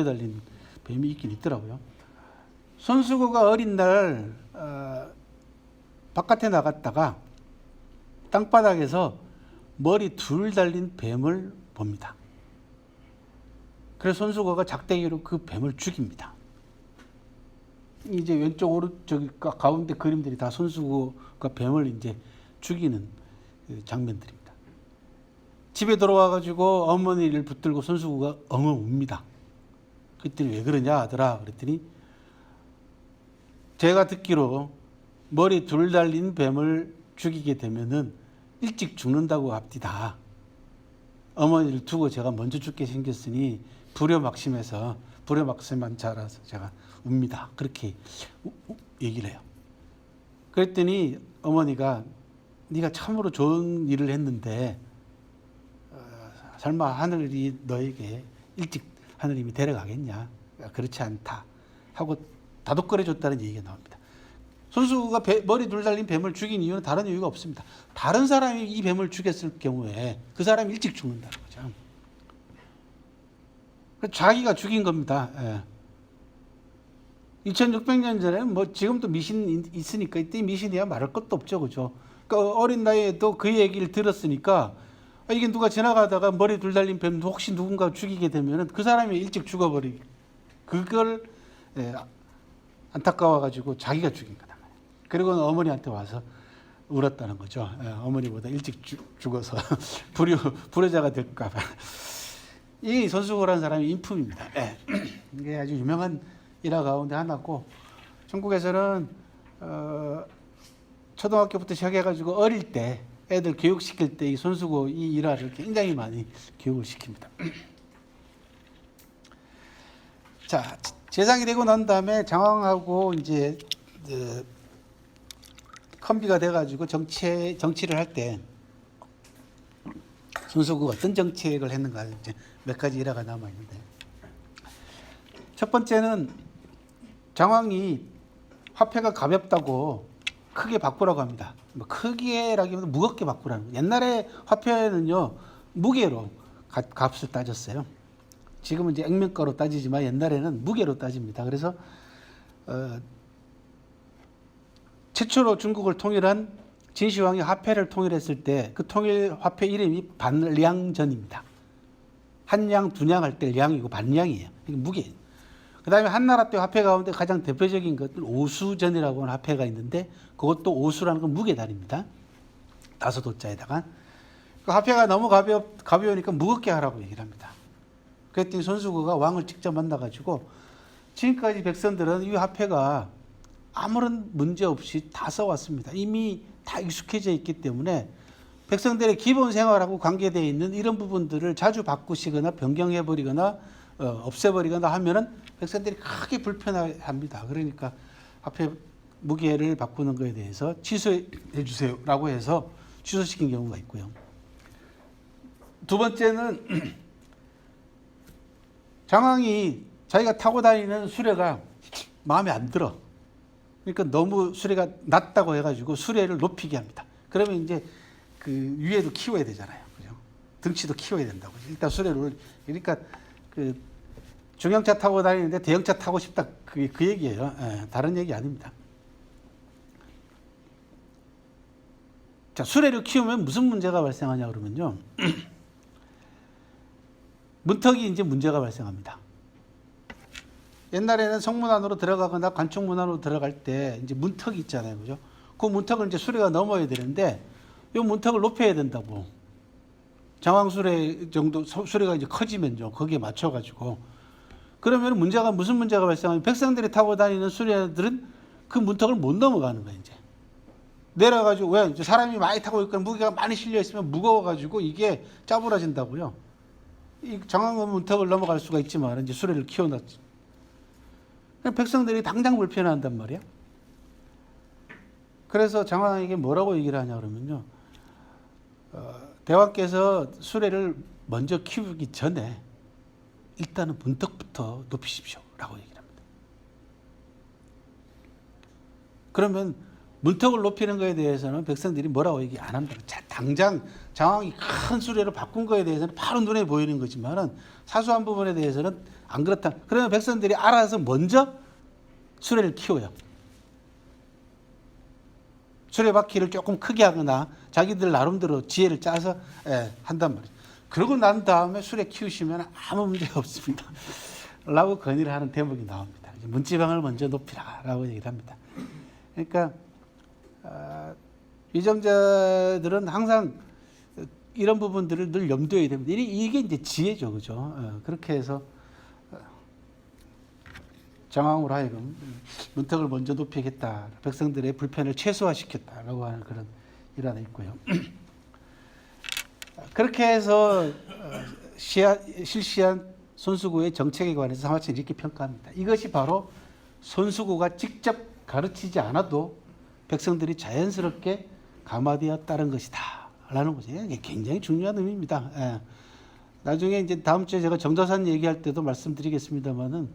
달린 뱀이 있긴 있더라고요. 손수구가 어린 날 바깥에 나갔다가 땅바닥에서 머리 둘 달린 뱀을 봅니다. 그래서 손수거가 작대기로 그 뱀을 죽입니다. 이제 왼쪽 오른쪽 가운데 그림들이 다 손수거가 뱀을 이제 죽이는 장면들입니다. 집에 돌아와가지고 어머니를 붙들고 손수거가 엉엉 웁니다. 그랬더니 왜 그러냐 하더라. 그랬더니 제가 듣기로 머리 둘 달린 뱀을 죽이게 되면은 일찍 죽는다고 합디다. 어머니를 두고 제가 먼저 죽게 생겼으니 불효막심한 자라서 제가 웁니다. 그렇게 얘기를 해요. 그랬더니 어머니가 네가 참으로 좋은 일을 했는데 설마 하늘이 너에게 일찍 하느님이 데려가겠냐? 그렇지 않다 하고 다독거려 줬다는 얘기가 나옵니다. 손수가 머리 둘 달린 뱀을 죽인 이유는 다른 이유가 없습니다. 다른 사람이 이 뱀을 죽였을 경우에 그 사람이 일찍 죽는다는 거죠. 자기가 죽인 겁니다. 2600년 전에는 뭐 지금도 미신 있으니까 이때 미신이야 말할 것도 없죠. 그죠? 그러니까 어린 나이에도 그 얘기를 들었으니까 이게 누가 지나가다가 머리 둘 달린 뱀 혹시 누군가 죽이게 되면 그 사람이 일찍 죽어버리고 그걸 안타까워가지고 자기가 죽인 거다. 그리고 어머니한테 와서 울었다는 거죠. 어머니보다 일찍 죽어서 불효자가 될까 봐. 이 손수고라는 사람이 인품입니다. 이게 아주 유명한 일화 가운데 하나고 중국에서는 초등학교부터 시작해가지고 어릴 때 애들 교육시킬 때 이 손수고 이 일화를 굉장히 많이 교육을 시킵니다. 자, 재상이 되고 난 다음에 장왕하고 이제 컴비가 돼가지고 정치를 할 때 손수구가 어떤 정책을 했는가 이제 몇 가지 일화가 남아 있는데, 첫 번째는 장왕이 화폐가 가볍다고 크게 바꾸라고 합니다. 뭐 크게라기보다 무겁게 바꾸라는 거예요. 옛날에 화폐는요 무게로 값을 따졌어요. 지금은 이제 액면가로 따지지만 옛날에는 무게로 따집니다. 그래서 최초로 중국을 통일한 진시황이 화폐를 통일했을 때 그 통일 화폐 이름이 반량전입니다. 한량, 두량 할 때 량이고 반량이에요. 무게. 그 다음에 한나라 때 화폐 가운데 가장 대표적인 것은 오수전이라고 하는 화폐가 있는데 그것도 오수라는 건 무게단입니다. 5호자에다가. 그 화폐가 너무 가벼우니까 무겁게 하라고 얘기를 합니다. 그랬더니 손수거가 왕을 직접 만나가지고 지금까지 백성들은 이 화폐가 아무런 문제 없이 다 써왔습니다. 이미 다 익숙해져 있기 때문에 백성들의 기본 생활하고 관계되어 있는 이런 부분들을 자주 바꾸시거나 변경해버리거나 없애버리거나 하면은 백성들이 크게 불편합니다. 그러니까 화폐 무게를 바꾸는 것에 대해서 취소해 주세요라고 해서 취소시킨 경우가 있고요. 두 번째는 장왕이 자기가 타고 다니는 수레가 마음에 안 들어. 그러니까 너무 수레가 낮다고 해가지고 수레를 높이게 합니다. 그러면 이제 그 위에도 키워야 되잖아요. 그죠? 등치도 키워야 된다고. 일단 수레를, 그러니까 그 중형차 타고 다니는데 대형차 타고 싶다. 그 얘기예요. 다른 얘기 아닙니다. 자, 수레를 키우면 무슨 문제가 발생하냐 그러면요. 문턱이 이제 문제가 발생합니다. 옛날에는 성문 안으로 들어가거나 관측문 안으로 들어갈 때 이제 문턱이 있잖아요. 그죠? 그 문턱을 이제 수레가 넘어야 되는데 이 문턱을 높여야 된다고. 장황수레 정도 수레가 이제 커지면요. 거기에 맞춰 가지고 그러면 문제가 무슨 문제가 발생하면 백성들이 타고 다니는 수레들은 그 문턱을 못 넘어가는 거예요, 이제. 내려가지고 왜 이제 사람이 많이 타고 있거나 무게가 많이 실려 있으면 무거워 가지고 이게 짜부러진다고요. 이 장황 문턱을 넘어갈 수가 있지만 이제 수레를 키워놨죠. 백성들이 당장 불편해한단 말이야. 그래서 장황에게 뭐라고 얘기를 하냐 그러면요. 대왕께서 수레를 먼저 키우기 전에 일단은 문턱부터 높이십시오라고 얘기를 합니다. 그러면 문턱을 높이는 거에 대해서는 백성들이 뭐라고 얘기 안 한다. 당장 장황이 큰 수레로 바꾼 거에 대해서는 바로 눈에 보이는 거지만은 사소한 부분에 대해서는 안 그렇다. 그러면 백성들이 알아서 먼저 수레를 키워요. 수레바퀴를 조금 크게 하거나 자기들 나름대로 지혜를 짜서 한단 말이에요. 그러고 난 다음에 수레 키우시면 아무 문제 없습니다. 라고 건의를 하는 대목이 나옵니다. 문지방을 먼저 높이라라고 얘기를 합니다. 그러니까 위정자들은 항상 이런 부분들을 늘 염두에 됩니다. 이게 이제 지혜죠, 그죠? 그렇게 해서 장황으로 하여금 문턱을 먼저 높이겠다, 백성들의 불편을 최소화시켰다라고 하는 그런 일환이 있고요. 그렇게 해서 실시한 손수구의 정책에 관해서 사마천이 이렇게 평가합니다. 이것이 바로 손수구가 직접 가르치지 않아도 백성들이 자연스럽게 감화되어 따른 것이다 라는 거죠. 이게 굉장히 중요한 의미입니다. 예. 나중에 이제 다음 주에 제가 정자산 얘기할 때도 말씀드리겠습니다만은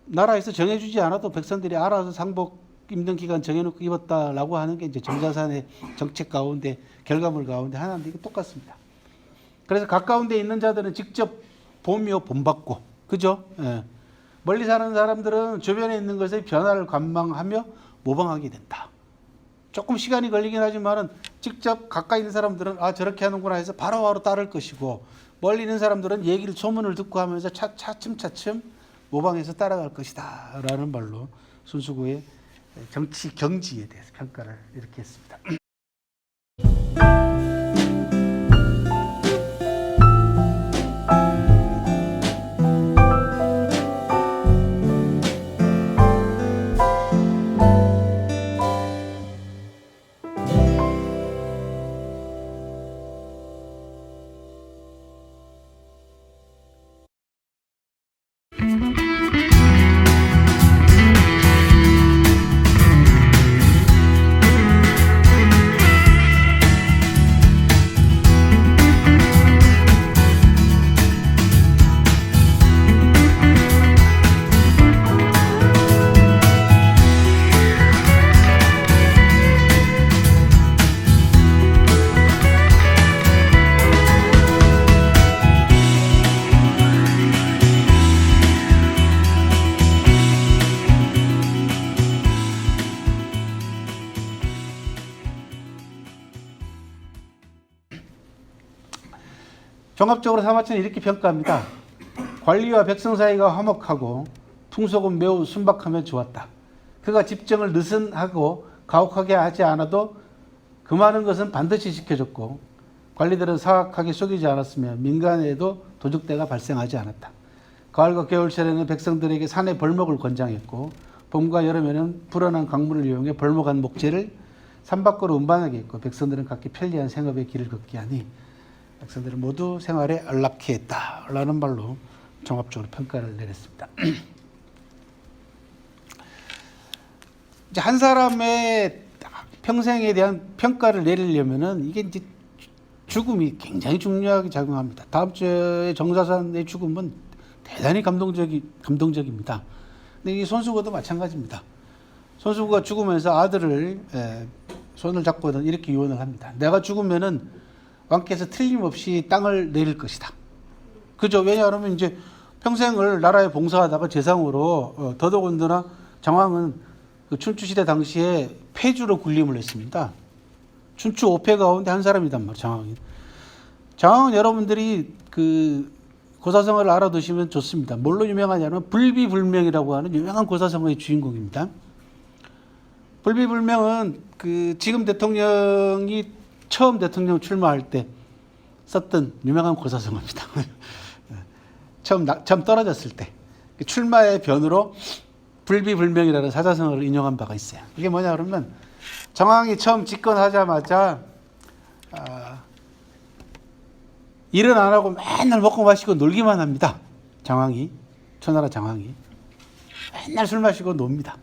나라에서 정해주지 않아도 백성들이 알아서 상복 입는 기간 정해놓고 입었다라고 하는 게 이제 정자산의 정책 가운데 결과물 가운데 하나인데 이게 똑같습니다. 그래서 가까운 데 있는 자들은 직접 보며 본받고, 그죠? 예. 멀리 사는 사람들은 주변에 있는 것의 변화를 관망하며 모방하게 된다. 조금 시간이 걸리긴 하지만은 직접 가까이 있는 사람들은 아 저렇게 하는구나 해서 바로바로 따를 것이고, 멀리 있는 사람들은 얘기를 소문을 듣고 하면서 차츰 모방해서 따라갈 것이다 라는 말로 손수구의 정치 경지에 대해서 평가를 이렇게 했습니다. 종합적으로 사마천은 이렇게 평가합니다. 관리와 백성 사이가 화목하고 풍속은 매우 순박하면 좋았다. 그가 집정을 느슨하고 가혹하게 하지 않아도 그 많은 것은 반드시 지켜졌고 관리들은 사악하게 속이지 않았으며 민간에도 도적대가 발생하지 않았다. 가을과 겨울철에는 백성들에게 산의 벌목을 권장했고 봄과 여름에는 불어난 강물을 이용해 벌목한 목재를 산 밖으로 운반하게 했고 백성들은 각기 편리한 생업의 길을 걷게 하니 백성들은 모두 생활에 안락해 했다라는 말로 종합적으로 평가를 내렸습니다. 이제 한 사람의 평생에 대한 평가를 내리려면은 이게 이제 죽음이 굉장히 중요하게 작용합니다. 다음 주에 정자산의 죽음은 대단히 감동적입니다. 근데 이 손수구도 마찬가지입니다. 손수구가 죽으면서 아들을 손을 잡고는 이렇게 유언을 합니다. 내가 죽으면은 왕께서 틀림없이 땅을 내릴 것이다. 그죠? 왜냐하면 이제 평생을 나라에 봉사하다가 재상으로 더더군다나 정왕은 그 춘추시대 당시에 폐주로 군림을 했습니다. 춘추 5패 가운데 한 사람이단 말이에요. 장황이. 장황은 여러분들이 그 고사성어를 알아두시면 좋습니다. 뭘로 유명하냐면 불비불명이라고 하는 유명한 고사성어의 주인공입니다. 불비불명은 그 지금 대통령이 처음 대통령 출마할 때 썼던 유명한 고사성어입니다. 처음 떨어졌을 때 출마의 변으로 불비불명이라는 사자성어를 인용한 바가 있어요. 이게 뭐냐 그러면 정황이 처음 집권하자마자 일은 안 하고 맨날 먹고 마시고 놀기만 합니다. 장황이, 초나라 장황이 맨날 술 마시고 놉니다.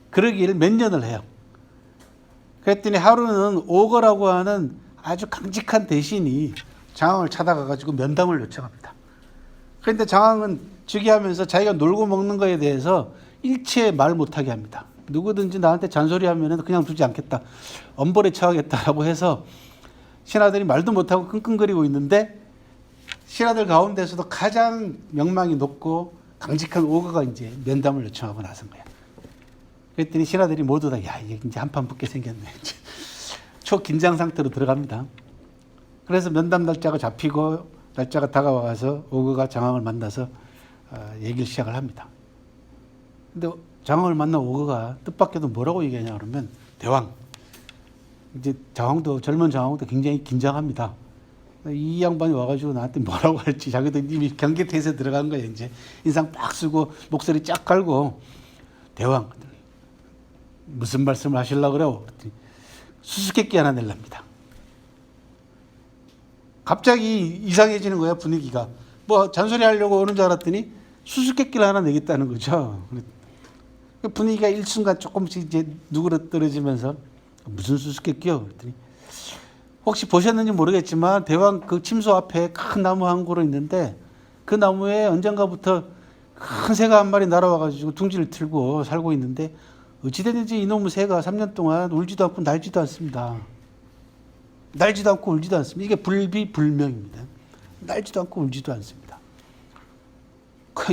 그러기를 몇 년을 해요. 그랬더니 하루는 오거라고 하는 아주 강직한 대신이 장황을 찾아가가지고 면담을 요청합니다. 그런데 장황은 즉위하면서 자기가 놀고 먹는 거에 대해서 일체 말 못하게 합니다. 누구든지 나한테 잔소리하면 그냥 두지 않겠다. 엄벌에 처하겠다라고 해서 신하들이 말도 못하고 끙끙거리고 있는데 신하들 가운데서도 가장 명망이 높고 강직한 오거가 이제 면담을 요청하고 나선 거야. 그랬더니 신하들이 모두 다 야, 이제 한판 붙게 생겼네. 초긴장 상태로 들어갑니다. 그래서 면담 날짜가 잡히고 날짜가 다가와서 오거가 장황을 만나서 얘기를 시작을 합니다. 근데 장황을 만난 오거가 뜻밖에도 뭐라고 얘기하냐 그러면 대왕. 이제 젊은 장황도 굉장히 긴장합니다. 이 양반이 와가지고 나한테 뭐라고 할지 자기도 이미 경계태세에 들어간 거예요. 이제 인상 빡 쓰고 목소리 쫙 깔고 대왕 무슨 말씀을 하시려고 그래요? 수수께끼 하나 낼랍니다. 갑자기 이상해지는 거야 분위기가. 뭐 잔소리 하려고 오는 줄 알았더니 수수께끼를 하나 내겠다는 거죠. 분위기가 일순간 조금씩 이제 누그러뜨려지면서 무슨 수수께끼요? 그랬더니 혹시 보셨는지 모르겠지만 대왕 그 침소 앞에 큰 나무 한 그루 있는데 그 나무에 언젠가부터 큰 새가 한 마리 날아와가지고 둥지를 틀고 살고 있는데 어찌됐는지 이놈의 새가 3년 동안 울지도 않고 날지도 않습니다. 날지도 않고 울지도 않습니다. 이게 불비불명입니다. 날지도 않고 울지도 않습니다.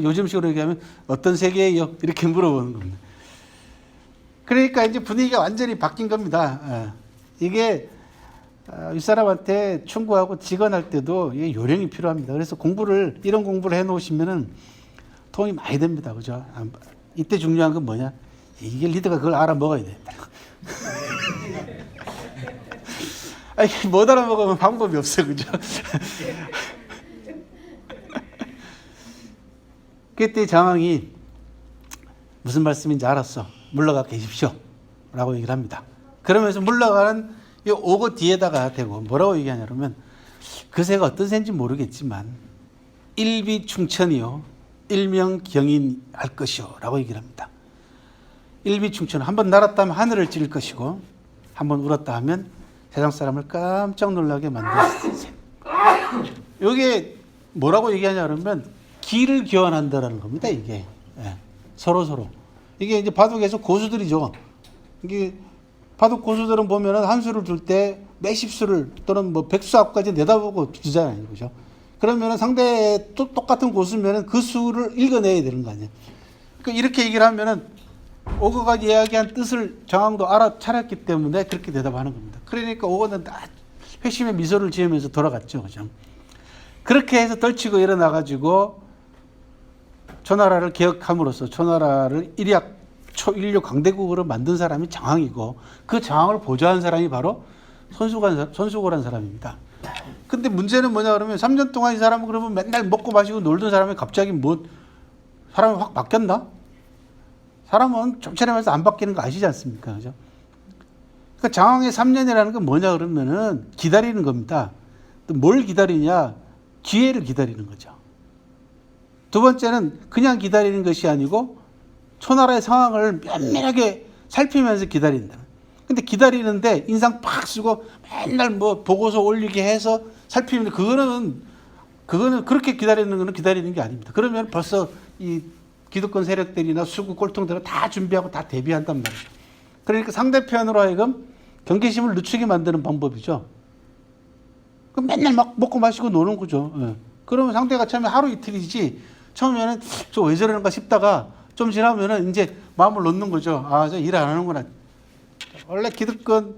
요즘식으로 얘기하면 어떤 세계예요? 이렇게 물어보는 겁니다. 그러니까 이제 분위기가 완전히 바뀐 겁니다. 이게 윗사람한테 충고하고 직언할 때도 이게 요령이 필요합니다. 그래서 이런 공부를 해놓으시면은 도움이 많이 됩니다. 그죠? 이때 중요한 건 뭐냐? 이게 리더가 그걸 알아먹어야 된다. 못 알아먹으면 방법이 없어. 그죠? 그때 장황이 무슨 말씀인지 알았어. 물러가 계십시오. 라고 얘기를 합니다. 그러면서 물러가는 이 오거 뒤에다가 대고 뭐라고 얘기하냐 그러면 그 새가 어떤 새인지 모르겠지만 일비충천이요. 일명경인 할 것이요. 라고 얘기를 합니다. 일비충천. 한번 날았다 하면 하늘을 찌를 것이고 한번 울었다 하면 세상 사람을 깜짝 놀라게 만들 새. 이게 뭐라고 얘기하냐 그러면 기를 교환한다라는 겁니다. 이게 서로 이게 이제 바둑에서 고수들이죠. 이게 바둑 고수들은 보면은 한 수를 둘 때 몇십 수를 또는 뭐 백수 앞까지 내다보고 두잖아요, 그죠? 그러면은 상대 또 똑같은 고수면은 그 수를 읽어내야 되는 거 아니에요. 그러니까 이렇게 얘기를 하면은 오거가 이야기한 뜻을 장황도 알아차렸기 때문에 그렇게 대답하는 겁니다. 그러니까 오거는 다 회심의 미소를 지으면서 돌아갔죠, 그죠? 그렇게 해서 떨치고 일어나가지고 초나라를 개혁함으로써 초나라를 초인류 강대국으로 만든 사람이 장황이고 그 장황을 보좌한 사람이 바로 손수고라는 사람입니다. 근데 문제는 뭐냐 그러면 3년 동안 이 사람은 그러면 맨날 먹고 마시고 놀던 사람이 갑자기 사람이 확 바뀌었나? 사람은 좀처럼해서 안 바뀌는 거 아시지 않습니까? 그죠? 그러니까 장황의 3년이라는 건 뭐냐 그러면은 기다리는 겁니다. 또 뭘 기다리냐? 기회를 기다리는 거죠. 두 번째는 그냥 기다리는 것이 아니고 초나라의 상황을 면밀하게 살피면서 기다린다. 근데 기다리는데 인상 팍 쓰고 맨날 뭐 보고서 올리게 해서 살피면 그거는 그렇게 기다리는 거는 기다리는 게 아닙니다. 그러면 벌써 이 기득권 세력들이나 수구 꼴통들은 다 준비하고 다 대비한단 말이죠. 그러니까 상대편으로 하여금 경계심을 늦추게 만드는 방법이죠. 그럼 맨날 막 먹고 마시고 노는 거죠. 그러면 상대가 처음에 하루 이틀이지 처음에는 저 왜 저러는가 싶다가 좀 지나면은 이제 마음을 놓는 거죠. 저 일 안 하는구나. 원래 기득권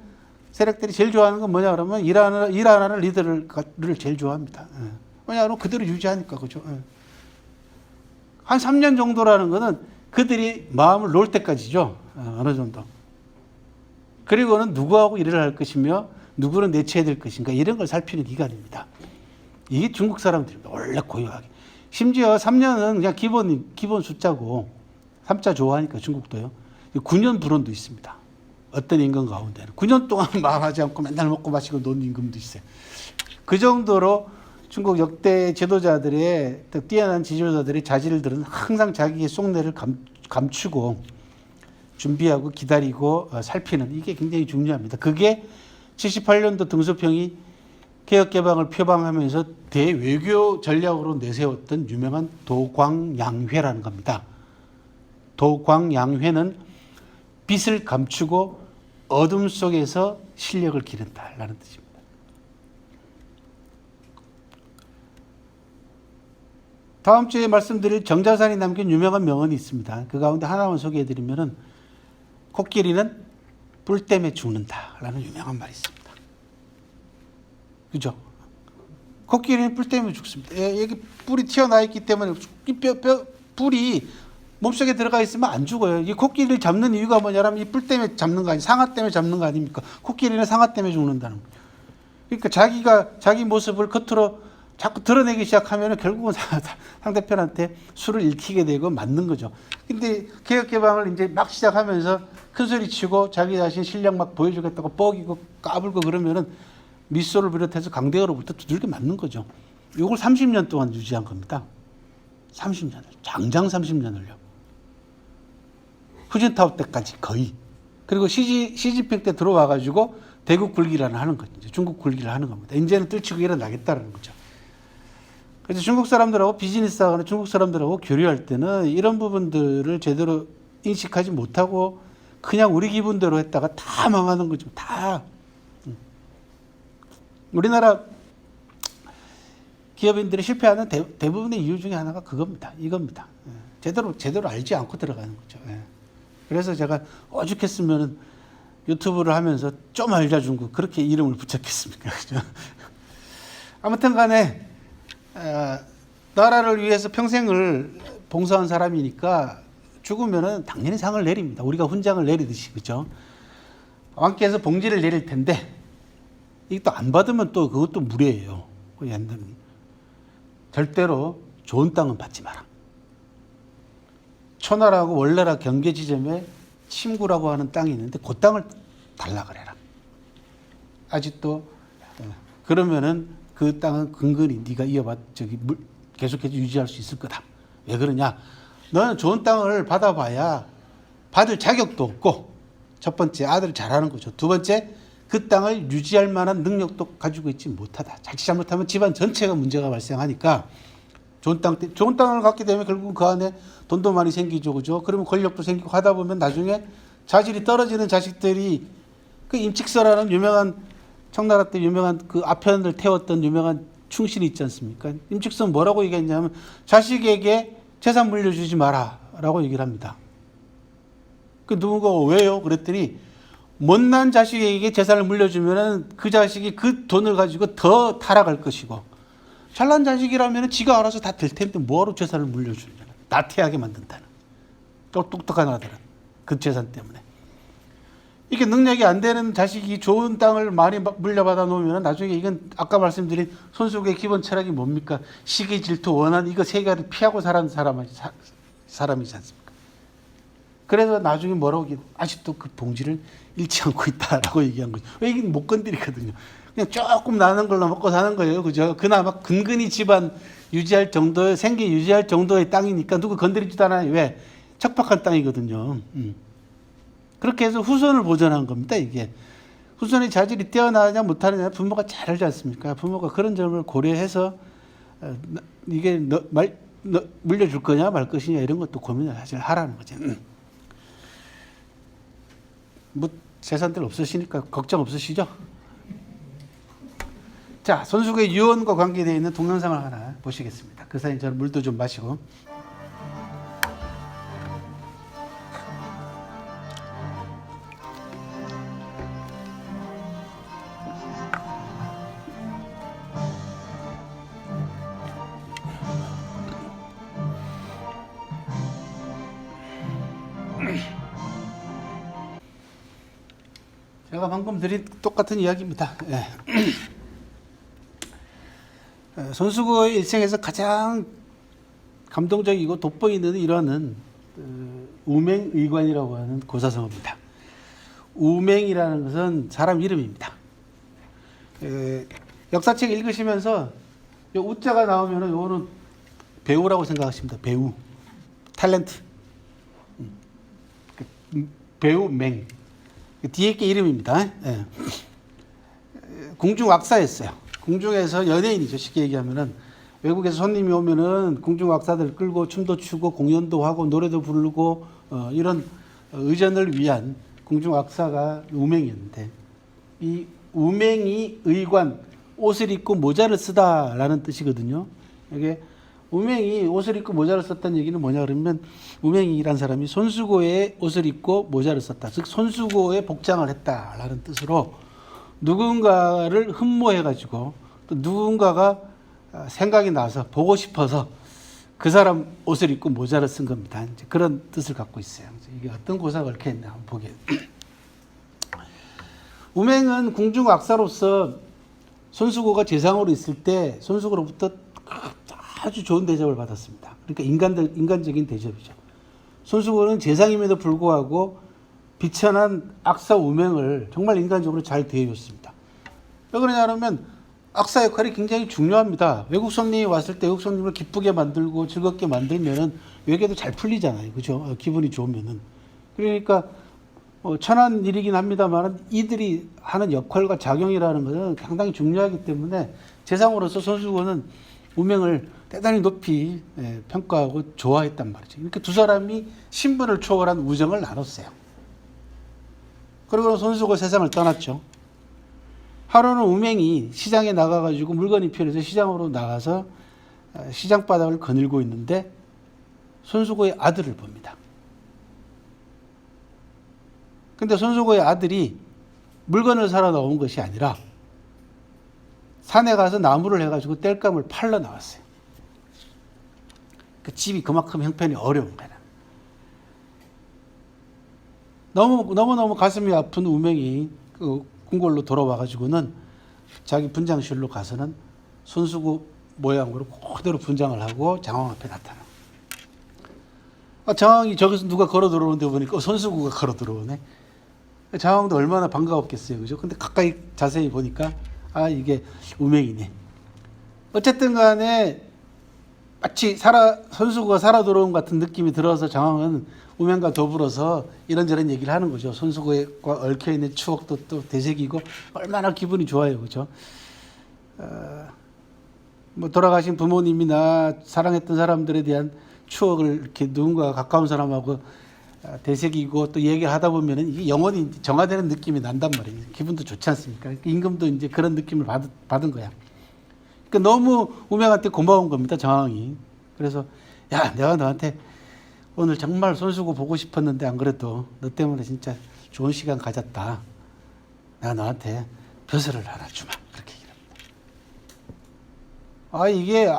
세력들이 제일 좋아하는 건 뭐냐 그러면 일하는 리더를 제일 좋아합니다. 왜냐하면 그대로 유지하니까 그죠. 한 3년 정도라는 거는 그들이 마음을 놓을 때까지죠. 어느 정도. 그리고는 누구하고 일을 할 것이며 누구는 내쳐야 될 것인가 이런 걸 살피는 기간입니다. 이게 중국 사람들입니다. 원래 고유하게. 심지어 3년은 그냥 기본 숫자고 3자 좋아하니까 중국도요. 9년 불원도 있습니다. 어떤 임금 가운데는 9년 동안 말하지 않고 맨날 먹고 마시고 노는 임금도 있어요. 그 정도로 중국 역대 지도자들의 뛰어난 지도자들의 자질들은 항상 자기의 속내를 감추고 준비하고 기다리고 살피는 이게 굉장히 중요합니다. 그게 78년도 등소평이 개혁개방을 표방하면서 대외교 전략으로 내세웠던 유명한 도광양회라는 겁니다. 도광양회는 빛을 감추고 어둠 속에서 실력을 기른다라는 뜻입니다. 다음 주에 말씀드릴 정자산이 남긴 유명한 명언이 있습니다. 그 가운데 하나만 소개해드리면은 코끼리는 뿔 때문에 죽는다라는 유명한 말이 있습니다. 그죠? 코끼리는 뿔 때문에 죽습니다. 여기 뿔이 튀어나와 있기 때문에 뿔이 몸속에 들어가 있으면 안 죽어요. 이 코끼리를 잡는 이유가 뭐냐면 이 뿔 때문에 잡는 거 아니, 상아 때문에 잡는 거 아닙니까? 코끼리는 상아 때문에 죽는다는 거예요. 그러니까 자기 모습을 겉으로 자꾸 드러내기 시작하면 결국은 상대편한테 수를 읽히게 되고 맞는 거죠. 근데 개혁개방을 이제 막 시작하면서 큰 소리 치고 자기 자신 실력 막 보여주겠다고 뻐기고 까불고 그러면은 미소를 비롯해서 강대어로부터 두들겨 맞는 거죠. 이걸 30년 동안 유지한 겁니다. 30년을. 장장 30년을요. 후진타오 때까지 거의. 그리고 시진핑 때 들어와가지고 대국 굴기를 하는 거죠. 중국 굴기를 하는 겁니다. 이제는 뜰치고 일어나겠다는 거죠. 그래서 중국 사람들하고 비즈니스 하거나 중국 사람들하고 교류할 때는 이런 부분들을 제대로 인식하지 못하고 그냥 우리 기분대로 했다가 다 망하는 거죠. 다. 우리나라 기업인들이 실패하는 대부분의 이유 중에 하나가 그겁니다. 이겁니다. 제대로 알지 않고 들어가는 거죠. 그래서 제가 오죽했으면 유튜브를 하면서 좀 알자 중국 그렇게 이름을 붙였겠습니까? 그죠? 아무튼 간에 나라를 위해서 평생을 봉사한 사람이니까 죽으면은 당연히 상을 내립니다. 우리가 훈장을 내리듯이 그죠? 왕께서 봉지를 내릴 텐데 이게 또 안 받으면 또 그것도 무례예요. 절대로 좋은 땅은 받지 마라. 초나라하고 월나라 경계 지점에 침구라고 하는 땅이 있는데 그 땅을 달라 그래라. 아직도 그러면은 그 땅은 근근히 네가 계속해서 유지할 수 있을 거다. 왜 그러냐? 너는 좋은 땅을 받아봐야 받을 자격도 없고 첫 번째 아들을 잘하는 거죠. 두 번째 그 땅을 유지할 만한 능력도 가지고 있지 못하다. 자칫 잘못하면 집안 전체가 문제가 발생하니까 좋은 땅을 갖게 되면 결국 그 안에 돈도 많이 생기죠. 그죠? 그러면 권력도 생기고 하다 보면 나중에 자질이 떨어지는 자식들이 그 임칙서라는 유명한 청나라 때 유명한 그 아편을 태웠던 유명한 충신이 있지 않습니까? 임칙서는 뭐라고 얘기했냐면 자식에게 재산 물려주지 마라 라고 얘기를 합니다. 그 누군가 왜요? 그랬더니 못난 자식에게 재산을 물려주면 그 자식이 그 돈을 가지고 더 타락할 것이고 잘난 자식이라면 지가 알아서 다 될 텐데 뭐하러 재산을 물려주냐. 나태하게 만든다는. 또 똑똑한 아들은 그 재산 때문에. 이게 능력이 안 되는 자식이 좋은 땅을 많이 물려받아 놓으면 나중에 이건 아까 말씀드린 손수의 기본 철학이 뭡니까? 시기, 질투, 원한 이거 세 가지를 피하고 살아는 사람이지 않습니까? 그래서 나중에 뭐라고 아직도 그 봉지를 잃지 않고 있다라고 얘기한 거죠. 왜 이게 못 건드리거든요. 그냥 조금 나는 걸로 먹고 사는 거예요. 그죠? 그나마 근근히 집안 유지할 정도의 생계 유지할 정도의 땅이니까 누구 건드리지도 않아요. 왜? 척박한 땅이거든요. 그렇게 해서 후손을 보존한 겁니다. 이게 후손의 자질이 뛰어나느냐 못하느냐 부모가 잘 알지 않습니까? 부모가 그런 점을 고려해서 이게 물려줄 거냐 말 것이냐 이런 것도 고민을 사실 하라는 거죠. 뭐 재산들 없으시니까 걱정 없으시죠? 자, 손수의 유언과 관계되어 있는 동영상을 하나 보시겠습니다. 그 사이 저는 물도 좀 마시고. 제가 방금 드린 똑같은 이야기입니다. 예. 손수고의 일생에서 가장 감동적이고 돋보이는 일화는 우맹의관이라고 하는 고사성어입니다. 우맹이라는 것은 사람 이름입니다. 역사책 읽으시면서 요 우자가 나오면은 요거는 배우라고 생각하십니다. 배우, 탤런트, 배우 맹. 뒤에 게 이름입니다. 예. 궁중왁사였어요. 궁중에서 연예인이죠. 쉽게 얘기하면은 외국에서 손님이 오면은 궁중왁사들 끌고 춤도 추고 공연도 하고 노래도 부르고 이런 의전을 위한 궁중왁사가 우맹이었는데, 이 우맹이 의관, 옷을 입고 모자를 쓰다라는 뜻이거든요. 이게 우맹이 옷을 입고 모자를 썼다는 얘기는 뭐냐 그러면, 우맹이란 사람이 손수고의 옷을 입고 모자를 썼다, 즉 손수고의 복장을 했다라는 뜻으로 누군가를 흠모해 가지고 또 누군가가 생각이 나서 보고 싶어서 그 사람 옷을 입고 모자를 쓴 겁니다. 이제 그런 뜻을 갖고 있어요. 이게 어떤 고사가 얽혀있나 한번 보게. 우맹은 궁중악사로서 손수고가 재상으로 있을 때 손수고로부터 아주 좋은 대접을 받았습니다. 그러니까 인간적인 대접이죠. 손수고는 재상임에도 불구하고 비천한 악사 우맹을 정말 인간적으로 잘 대해줬습니다. 왜 그러냐면 악사 역할이 굉장히 중요합니다. 외국 손님이 왔을 때 외국 손님을 기쁘게 만들고 즐겁게 만들면은 외계도 잘 풀리잖아요. 그죠? 기분이 좋으면은. 그러니까 천한 일이긴 합니다만 이들이 하는 역할과 작용이라는 것은 상당히 중요하기 때문에 재상으로서 손수고는 우명을 대단히 높이 평가하고 좋아했단 말이죠. 이렇게 두 사람이 신분을 초월한 우정을 나눴어요. 그리고 손수고 세상을 떠났죠. 하루는 우맹이 시장에 나가가지고 물건이 필요해서 시장으로 나가서 시장 바닥을 거닐고 있는데 손수고의 아들을 봅니다. 근데 손수고의 아들이 물건을 사러 나온 것이 아니라 산에 가서 나무를 해가지고 땔감을 팔러 나왔어요. 그 집이 그만큼 형편이 어려운 거야. 너무너무 가슴이 아픈 우명이 그 궁궐로 돌아와가지고는 자기 분장실로 가서는 손수고 모양으로 그대로 분장을 하고 장왕 앞에 나타나. 장왕이 저기서 누가 걸어 들어오는데 보니까 손수고가 걸어 들어오네. 장왕도 얼마나 반가웠겠어요. 그죠? 근데 가까이 자세히 보니까 이게 우명이네. 어쨌든 간에 마치 손수고가 살아 들어온 같은 느낌이 들어서 장왕은 우명과 더불어서 이런저런 얘기를 하는 거죠. 손수고과 얽혀있는 추억도 또 되새기고 얼마나 기분이 좋아요. 그죠? 돌아가신 부모님이나 사랑했던 사람들에 대한 추억을 이렇게 누군가 가까운 사람하고 되새기고 또 얘기를 하다 보면은 이게 영원히 정화되는 느낌이 난단 말이에요. 기분도 좋지 않습니까? 임금도 이제 그런 느낌을 받은 거야. 그러니까 너무 우명한테 고마운 겁니다, 장왕이. 그래서 야, 내가 너한테 오늘 정말 손수고 보고 싶었는데 안 그래도 너 때문에 진짜 좋은 시간 가졌다. 내가 너한테 벼슬을 하나 주마. 그렇게 얘기합니다. 이게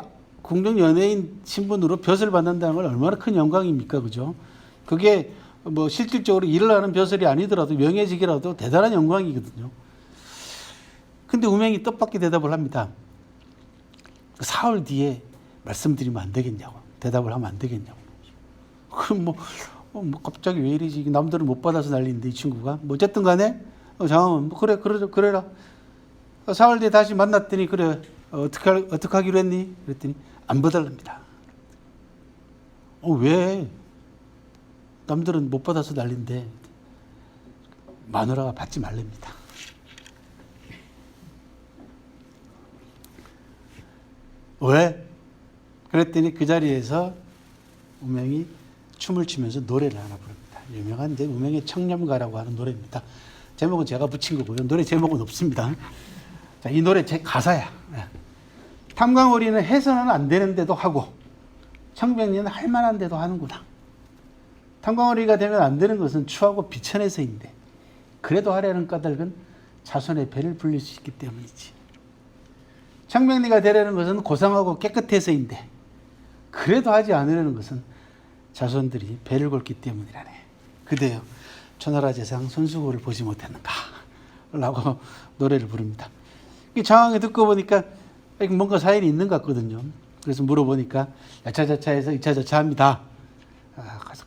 궁중 연예인 신분으로 벼슬 받는다는 건 얼마나 큰 영광입니까? 그죠? 그게 실질적으로 일을 하는 벼슬이 아니더라도 명예직이라도 대단한 영광이거든요. 근데 우명이 뜻밖의 대답을 합니다. 사흘 뒤에 말씀드리면 안 되겠냐고. 대답을 하면 안 되겠냐고. 그럼 갑자기 왜 이러지? 남들은 못 받아서 난리인데 이 친구가. 어쨌든 간에 장엄은 그래라. 사흘 뒤에 다시 만났더니 그래 어떻게 하기로 했니? 그랬더니 안 받을랍니다. 왜? 남들은 못 받아서 난리인데 마누라가 받지 말랍니다. 왜? 그랬더니 그 자리에서 우명이 춤을 추면서 노래를 하나 부릅니다. 유명한 이제 우명의 청렴가라고 하는 노래입니다. 제목은 제가 붙인 거고요. 노래 제목은 없습니다. 자, 이 노래 제 가사야. 탐광오리는 해서는 안 되는데도 하고 청백리는 할 만한데도 하는구나. 탐광오리가 되면 안 되는 것은 추하고 비천해서인데 그래도 하려는 까닭은 자손의 배를 불릴 수 있기 때문이지. 청백리가 되려는 것은 고상하고 깨끗해서인데 그래도 하지 않으려는 것은 자손들이 배를 걸기 때문이라네. 그대여 초나라 재상 손수고를 보지 못했는가 라고 노래를 부릅니다. 이 장황에 듣고 보니까 뭔가 사연이 있는 것 같거든요. 그래서 물어보니까 야차자차해서 이차저차합니다.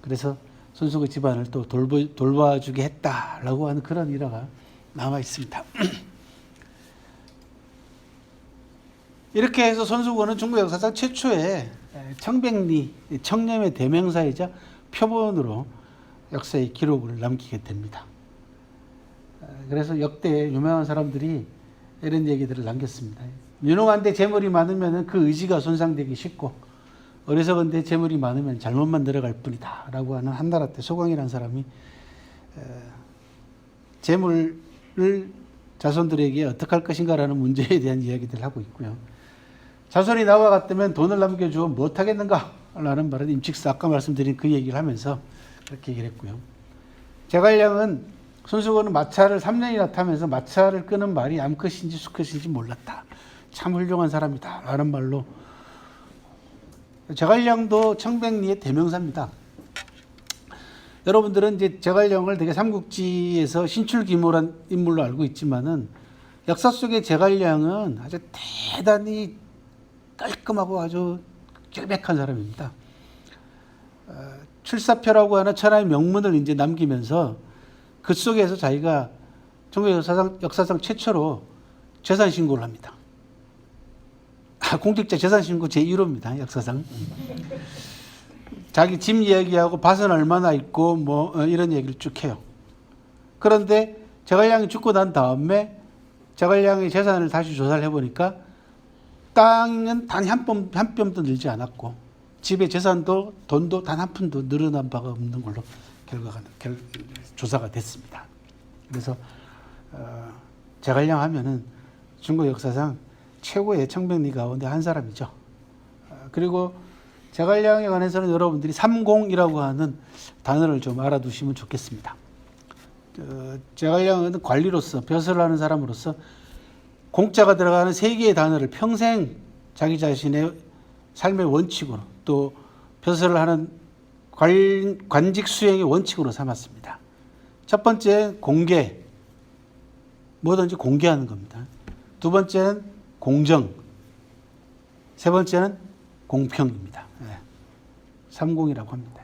그래서 손수고 집안을 또 돌봐주게 했다라고 하는 그런 일화가 남아 있습니다. 이렇게 해서 손수고는 중국 역사상 최초의 청백리, 청렴의 대명사이자 표본으로 역사의 기록을 남기게 됩니다. 그래서 역대 유명한 사람들이 이런 얘기들을 남겼습니다. 유능한데 재물이 많으면 그 의지가 손상되기 쉽고 어리석은데 재물이 많으면 잘못만 늘어갈 뿐이다 라고 하는 한나라 때 소광이라는 사람이 재물을 자손들에게 어떻게 할 것인가 라는 문제에 대한 이야기들을 하고 있고요. 자손이 나와 같으면 돈을 남겨주어 못하겠는가 라는 말은 임칙스 아까 말씀드린 그 얘기를 하면서 그렇게 얘기를 했고요. 제갈량은 손수고는 마차를 3년이나 타면서 마차를 끄는 말이 암컷인지 수컷인지 몰랐다. 참 훌륭한 사람이다 라는 말로 제갈량도 청백리의 대명사입니다. 여러분들은 이제 제갈량을 되게 삼국지에서 신출귀몰한 인물로 알고 있지만은 역사 속의 제갈량은 아주 대단히 깔끔하고 아주 결백한 사람입니다. 출사표라고 하는 천하의 명문을 이제 남기면서 그 속에서 자기가 중국 역사상 최초로 재산 신고를 합니다. 공직자 재산 신고 제1호입니다. 역사상. 자기 집 이야기하고 밭은 얼마나 있고 뭐 이런 얘기를 쭉 해요. 그런데 제갈량이 죽고 난 다음에 제갈량의 재산을 다시 조사를 해보니까 땅은 단 한 뼘도 늘지 않았고 집의 재산도 돈도 단 한 푼도 늘어난 바가 없는 걸로 조사가 됐습니다. 그래서 제갈량 하면은 중국 역사상 최고의 청백리 가운데 한 사람이죠. 그리고 제갈량에 관해서는 여러분들이 삼공이라고 하는 단어를 좀 알아두시면 좋겠습니다. 제갈량은 관리로서 벼슬을 하는 사람으로서 공자가 들어가는 세 개의 단어를 평생 자기 자신의 삶의 원칙으로 또 벼슬을 하는 관직 수행의 원칙으로 삼았습니다. 첫 번째 공개, 뭐든지 공개하는 겁니다. 두 번째는 공정, 세 번째는 공평입니다. 삼공이라고 합니다.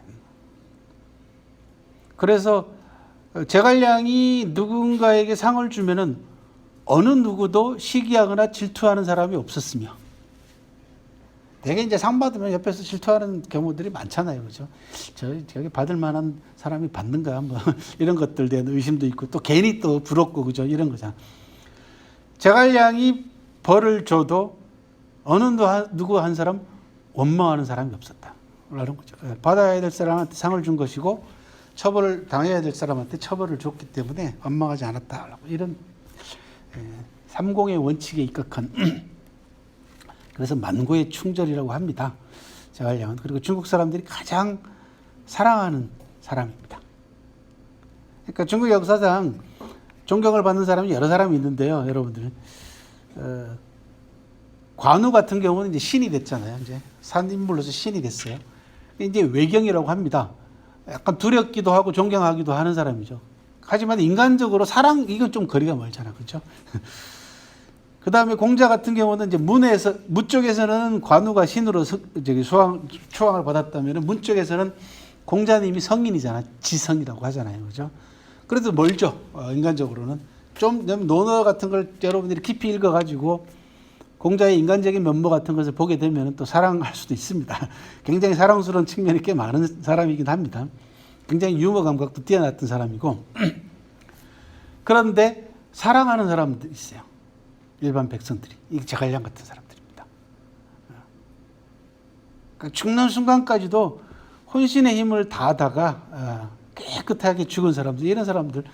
그래서 제갈량이 누군가에게 상을 주면은 어느 누구도 시기하거나 질투하는 사람이 없었으며, 되게 이제 상 받으면 옆에서 질투하는 경우들이 많잖아요, 그렇죠? 저기 받을 만한 사람이 받는가, 뭐 이런 것들 대한 의심도 있고 또 괜히 또 부럽고 그죠, 이런 거잖아. 제갈량이 벌을 줘도 어느 누구 한 사람 원망하는 사람이 없었다. 라는 거죠. 받아야 될 사람한테 상을 준 것이고 처벌을 당해야 될 사람한테 처벌을 줬기 때문에 원망하지 않았다. 이런 삼공의 원칙에 입각한 그래서 만고의 충절이라고 합니다. 제갈량은. 그리고 중국 사람들이 가장 사랑하는 사람입니다. 그러니까 중국 역사상 존경을 받는 사람이 여러 사람이 있는데요, 여러분들. 관우 같은 경우는 이제 신이 됐잖아요. 이제 산인물로서 신이 됐어요. 이제 외경이라고 합니다. 약간 두렵기도 하고 존경하기도 하는 사람이죠. 하지만 인간적으로 사랑, 이건 좀 거리가 멀잖아. 그렇죠? 그 다음에 공자 같은 경우는 이제 무 쪽에서는 관우가 신으로 초왕을 받았다면 문 쪽에서는 공자님이 성인이잖아. 지성이라고 하잖아요. 그죠? 그래도 멀죠. 인간적으로는. 좀 논어 같은 걸 여러분들이 깊이 읽어가지고 공자의 인간적인 면모 같은 것을 보게 되면 또 사랑할 수도 있습니다. 굉장히 사랑스러운 측면이 꽤 많은 사람이긴 합니다. 굉장히 유머 감각도 뛰어났던 사람이고. 그런데 사랑하는 사람들이 있어요. 일반 백성들이. 이게 제갈량 같은 사람들입니다. 그러니까 죽는 순간까지도 혼신의 힘을 다하다가 깨끗하게 죽은 사람들, 이런 사람들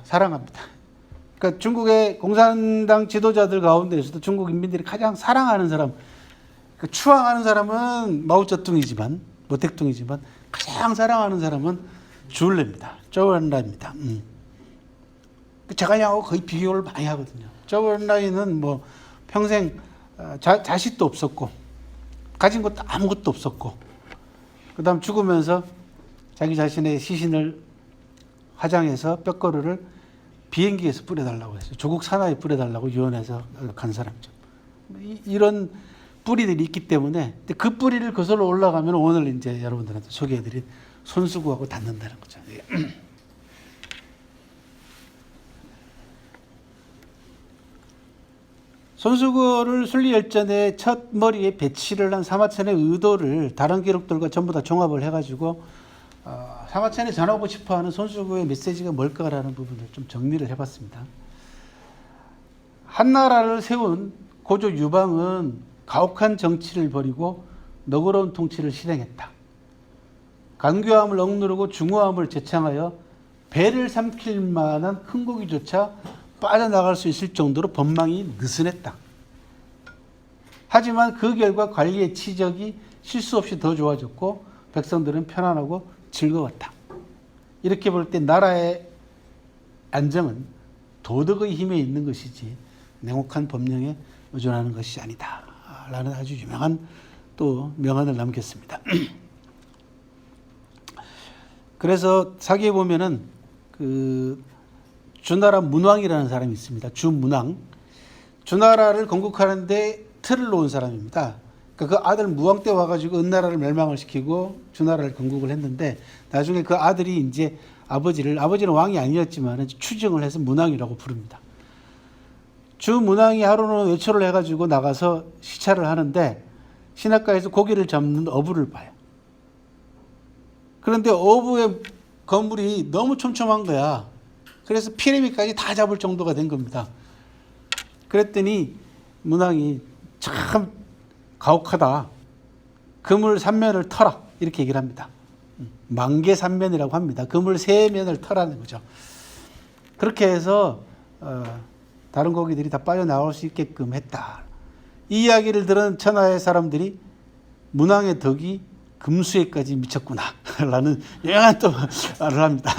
사랑합니다. 그러니까 중국의 공산당 지도자들 가운데에서도 중국 인민들이 가장 사랑하는 사람, 그러니까 추앙하는 사람은 마오쩌둥이지만, 모택동이지만 가장 사랑하는 사람은 주울레입니다.周恩来입니다. 제갈량하고 거의 비교를 많이 하거든요.周恩来는 뭐 평생 자식도 없었고 가진 것도 아무것도 없었고, 그 다음 죽으면서 자기 자신의 시신을 화장해서 뼈가루를 비행기에서 뿌려달라고 했어요. 조국 산하에 뿌려달라고 유언해서 간 사람이죠. 이런 뿌리들이 있기 때문에 그 뿌리를 거슬러 올라가면 오늘 이제 여러분들한테 소개해드린 손수구하고 닿는다는 거죠. 손수구를 순리열전의 첫 머리에 배치를 한 사마천의 의도를 다른 기록들과 전부 다 종합을 해가지고 사마천이 전하고 싶어하는 손수구의 메시지가 뭘까라는 부분을 좀 정리를 해봤습니다. 한나라를 세운 고조 유방은 가혹한 정치를 벌이고 너그러운 통치를 실행했다. 간교함을 억누르고 중후함을 제창하여 배를 삼킬 만한 큰 고기조차 빠져나갈 수 있을 정도로 법망이 느슨했다. 하지만 그 결과 관리의 치적이 실수 없이 더 좋아졌고 백성들은 편안하고 즐거웠다. 이렇게 볼 때 나라의 안정은 도덕의 힘에 있는 것이지 냉혹한 법령에 의존하는 것이 아니다. 라는 아주 유명한 또 명언을 남겼습니다. 그래서 사기에 보면은 주나라 문왕이라는 사람이 있습니다. 주문왕. 주나라를 건국하는데 틀을 놓은 사람입니다. 그러니까 그 아들 무왕 때 와가지고 은나라를 멸망을 시키고 주나라를 건국을 했는데 나중에 그 아들이 이제 아버지는 왕이 아니었지만 추증을 해서 문왕이라고 부릅니다. 주문왕이 하루는 외출을 해가지고 나가서 시찰을 하는데 시냇가에서 고기를 잡는 어부를 봐요. 그런데 어부의 건물이 너무 촘촘한 거야. 그래서 피레미까지 다 잡을 정도가 된 겁니다. 그랬더니 문왕이 참 가혹하다. 그물 3면을 터라. 이렇게 얘기를 합니다. 만개 3면이라고 합니다. 그물 3면을 터라는 거죠. 그렇게 해서 다른 고기들이 다 빠져나올 수 있게끔 했다. 이 이야기를 들은 천하의 사람들이 문왕의 덕이 금수에까지 미쳤구나. 라는 유명한 또 말을 합니다.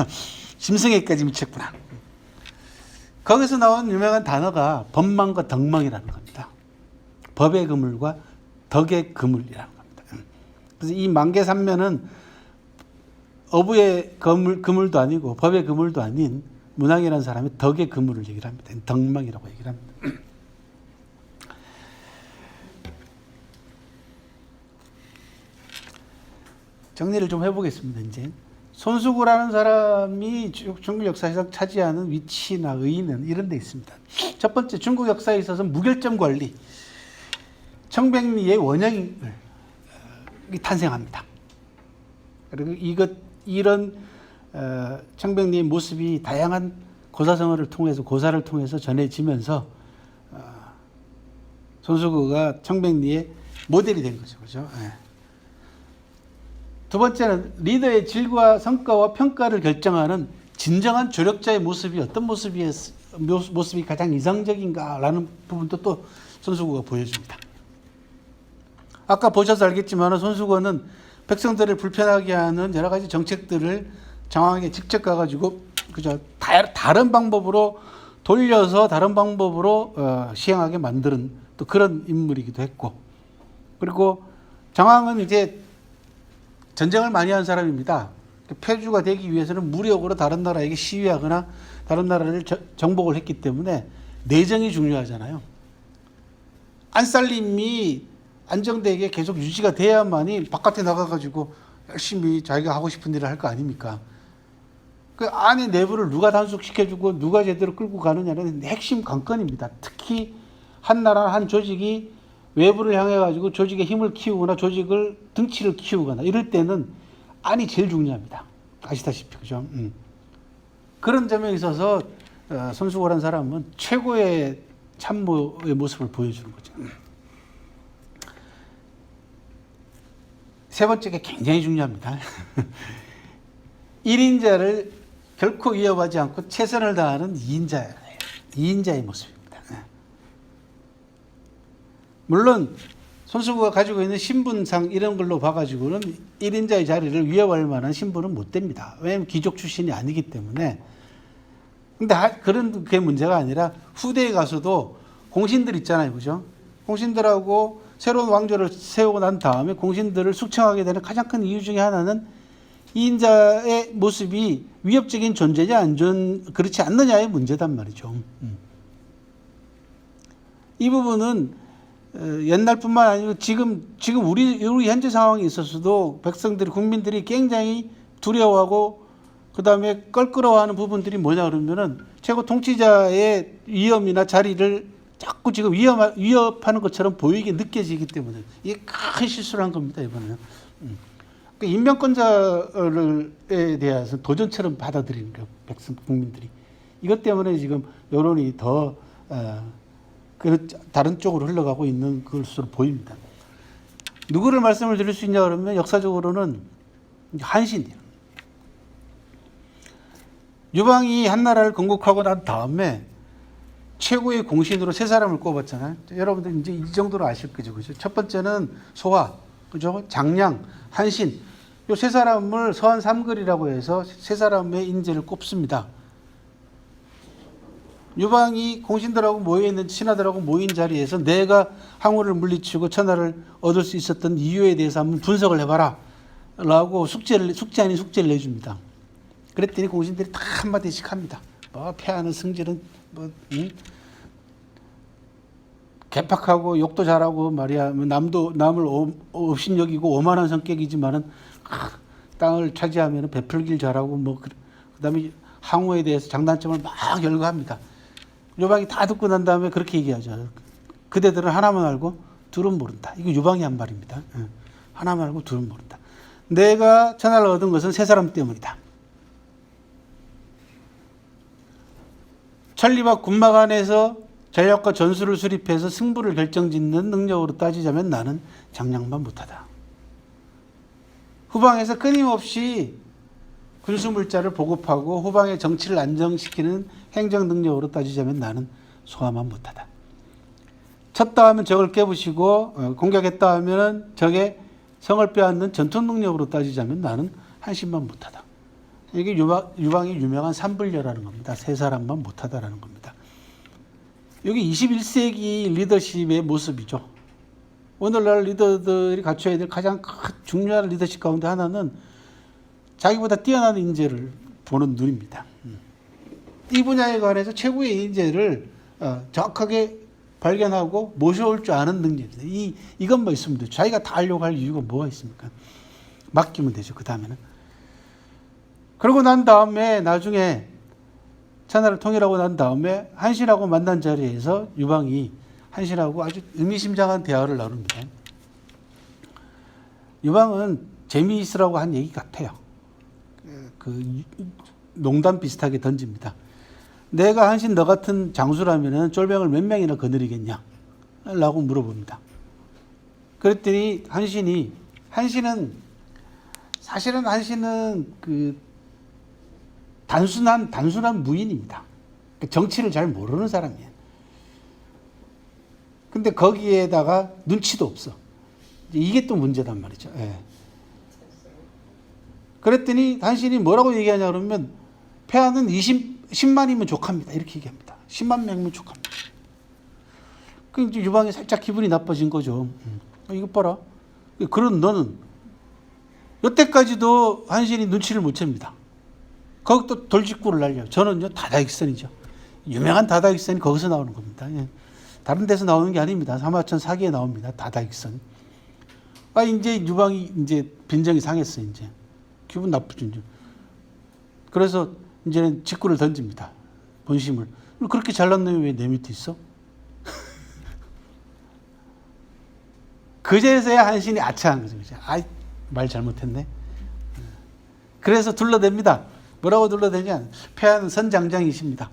심승에까지 미쳤구나. 거기서 나온 유명한 단어가 법망과 덕망이라는 겁니다. 법의 그물과 덕의 그물이라는 겁니다. 그래서 이 만개삼면은 어부의 그물도 아니고 법의 그물도 아닌 문왕이라는 사람이 덕의 그물을 얘기를 합니다. 덕망이라고 얘기를 합니다. 정리를 좀 해보겠습니다. 이제 손수구라는 사람이 중국 역사에서 차지하는 위치나 의의는 이런 데 있습니다. 첫 번째, 중국 역사에 있어서 무결점 관리, 청백리의 원형이 탄생합니다. 그리고 이런 청백리의 모습이 다양한 고사성어를 통해서 고사를 통해서 전해지면서 손수구가 청백리의 모델이 된 거죠. 그죠? 두 번째는 리더의 질과 성과와 평가를 결정하는 진정한 조력자의 모습이 어떤 모습이 가장 이상적인가라는 부분도 또 손수구가 보여줍니다. 아까 보셔서 알겠지만 손수구는 백성들을 불편하게 하는 여러 가지 정책들을 장황하게 직접 가가지고 그저 다른 방법으로 돌려서 다른 방법으로 시행하게 만드는 또 그런 인물이기도 했고, 그리고 장황은 이제 전쟁을 많이 한 사람입니다. 패주가 되기 위해서는 무력으로 다른 나라에게 시위하거나 다른 나라를 정복을 했기 때문에 내정이 중요하잖아요. 안살림이 안정되게 계속 유지가 돼야만이 바깥에 나가가지고 열심히 자기가 하고 싶은 일을 할 거 아닙니까? 그 안의 내부를 누가 단속시켜주고 누가 제대로 끌고 가느냐는 핵심 관건입니다. 특히 한 나라 한 조직이 외부를 향해 가지고 조직의 힘을 키우거나 조직을 등치를 키우거나 이럴 때는 안이 제일 중요합니다. 아시다시피 그죠? 그런 점에 있어서 손수구라는 사람은 최고의 참모의 모습을 보여주는 거죠. 세 번째가 굉장히 중요합니다. 1인자를 결코 위협하지 않고 최선을 다하는 2인자의 모습입니다. 물론 손수구가 가지고 있는 신분상 이런 걸로 봐가지고는 1인자의 자리를 위협할 만한 신분은 못 됩니다. 왜냐하면 귀족 출신이 아니기 때문에. 근데 그런 게 문제가 아니라 후대에 가서도 공신들 있잖아요. 그죠? 공신들하고 새로운 왕조를 세우고 난 다음에 공신들을 숙청하게 되는 가장 큰 이유 중에 하나는 이 인자의 모습이 위협적인 존재냐 그렇지 않느냐의 문제단 말이죠. 이 부분은 옛날뿐만 아니고 지금 우리 현재 상황에 있어서도 백성들이 국민들이 굉장히 두려워하고 그다음에 껄끄러워하는 부분들이 뭐냐 그러면은 최고 통치자의 위험이나 자리를 자꾸 지금 위협하는 것처럼 보이게 느껴지기 때문에 이게 큰 실수를 한 겁니다 이번에는. 그 인명권자에 대해서 도전처럼 받아들이는 거예요 백성 국민들이. 이것 때문에 지금 여론이 더 다른 쪽으로 흘러가고 있는 것으로 보입니다. 누구를 말씀을 드릴 수 있냐 그러면 역사적으로는 한신이에요. 유방이 한나라를 건국하고 난 다음에 최고의 공신으로 세 사람을 꼽았잖아요. 여러분들 이제 이 정도로 아실 거죠, 그죠? 첫 번째는 소화, 그죠? 장량, 한신. 이 세 사람을 서한 삼글이라고 해서 세 사람의 인재를 꼽습니다. 유방이 공신들하고 모여있는 신하들하고 모인 자리에서 내가 항우를 물리치고 천하를 얻을 수 있었던 이유에 대해서 한번 분석을 해봐라 라고 숙제 아닌 숙제를 내줍니다. 그랬더니 공신들이 다 한마디씩 합니다. 뭐 폐하는 승질은 개팍하고 욕도 잘하고 말이야. 남을 업신여기고 오만한 성격이지만은 땅을 차지하면 베풀길 잘하고 뭐 그다음에 항우에 대해서 장단점을 막 열거합니다. 유방이 다 듣고 난 다음에 그렇게 얘기하죠. 그대들은 하나만 알고 둘은 모른다. 이거 유방이 한 말입니다. 하나만 알고 둘은 모른다. 내가 천하를 얻은 것은 세 사람 때문이다. 천리와 군막 안에서 전략과 전술을 수립해서 승부를 결정짓는 능력으로 따지자면 나는 장량만 못하다. 후방에서 끊임없이 군수물자를 보급하고 후방의 정치를 안정시키는 행정 능력으로 따지자면 나는 소화만 못하다. 쳤다 하면 적을 깨부시고 공격했다 하면 적의 성을 빼앗는 전투 능력으로 따지자면 나는 한신만 못하다. 이게 유방의 유명한 삼불녀라는 겁니다. 세 사람만 못하다라는 겁니다. 여기 21세기 리더십의 모습이죠. 오늘날 리더들이 갖춰야 될 가장 중요한 리더십 가운데 하나는 자기보다 뛰어난 인재를 보는 눈입니다. 이 분야에 관해서 최고의 인재를 정확하게 발견하고 모셔올 줄 아는 능력입니다. 이것만 있으면 돼요. 자기가 다 하려고 할 이유가 뭐가 있습니까? 맡기면 되죠. 그 다음에는. 그러고 난 다음에 나중에 천하를 통일하고 난 다음에 한신하고 만난 자리에서 유방이 한신하고 아주 의미심장한 대화를 나눕니다. 유방은 재미있으라고 한 얘기 같아요. 농담 비슷하게 던집니다. 내가 한신 너 같은 장수라면 쫄병을 몇 명이나 거느리겠냐? 라고 물어봅니다. 그랬더니 사실은 한신은 단순한 무인입니다. 정치를 잘 모르는 사람이에요. 근데 거기에다가 눈치도 없어. 이게 또 문제단 말이죠. 예. 그랬더니 한신이 뭐라고 얘기하냐 그러면 폐하는 10만이면 족합니다. 이렇게 얘기합니다. 10만 명이면 족합니다. 그 이제 유방이 살짝 기분이 나빠진 거죠. 이거 봐라. 그런 너는 여태까지도 한신이 눈치를 못 챕니다. 거기 또 돌직구를 날려요. 저는요 다다익선이죠. 유명한 다다익선이 거기서 나오는 겁니다. 예. 다른 데서 나오는 게 아닙니다. 사마천 사기에 나옵니다. 다다익선. 이제 유방이 이제 빈정이 상했어 이제. 기분 나쁘죠. 이제. 그래서 이제는 직구를 던집니다. 본심을. 그렇게 잘난 놈이 왜 내 밑에 있어? 그제서야 한신이 아차한 거죠. 말 잘못했네. 그래서 둘러댑니다. 뭐라고 둘러대냐? 폐하는 선장장이십니다.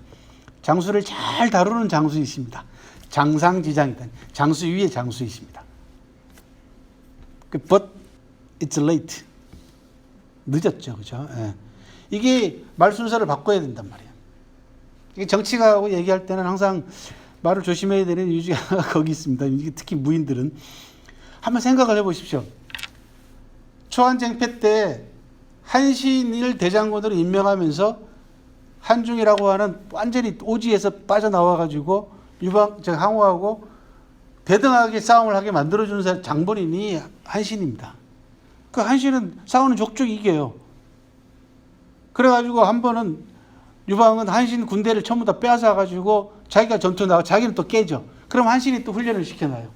장수를 잘 다루는 장수이십니다. 장상지장이다. 장수 위의 장수이십니다. But it's late. 늦었죠, 그죠? 예. 이게 말 순서를 바꿔야 된단 말이에요. 이게 정치가하고 얘기할 때는 항상 말을 조심해야 되는 이유 중에 하나가 거기 있습니다. 특히 무인들은 한번 생각을 해보십시오. 초안쟁패 때 한신을 대장군으로 임명하면서 한중이라고 하는 완전히 오지에서 빠져나와가지고 항우하고 대등하게 싸움을 하게 만들어주는 장본인이 한신입니다. 그 한신은 싸우는 족족 이겨요. 그래가지고 한 번은 유방은 한신 군대를 전부 다 빼앗아가지고 자기가 전투 나가 자기는 또 깨져. 그럼 한신이 또 훈련을 시켜놔요.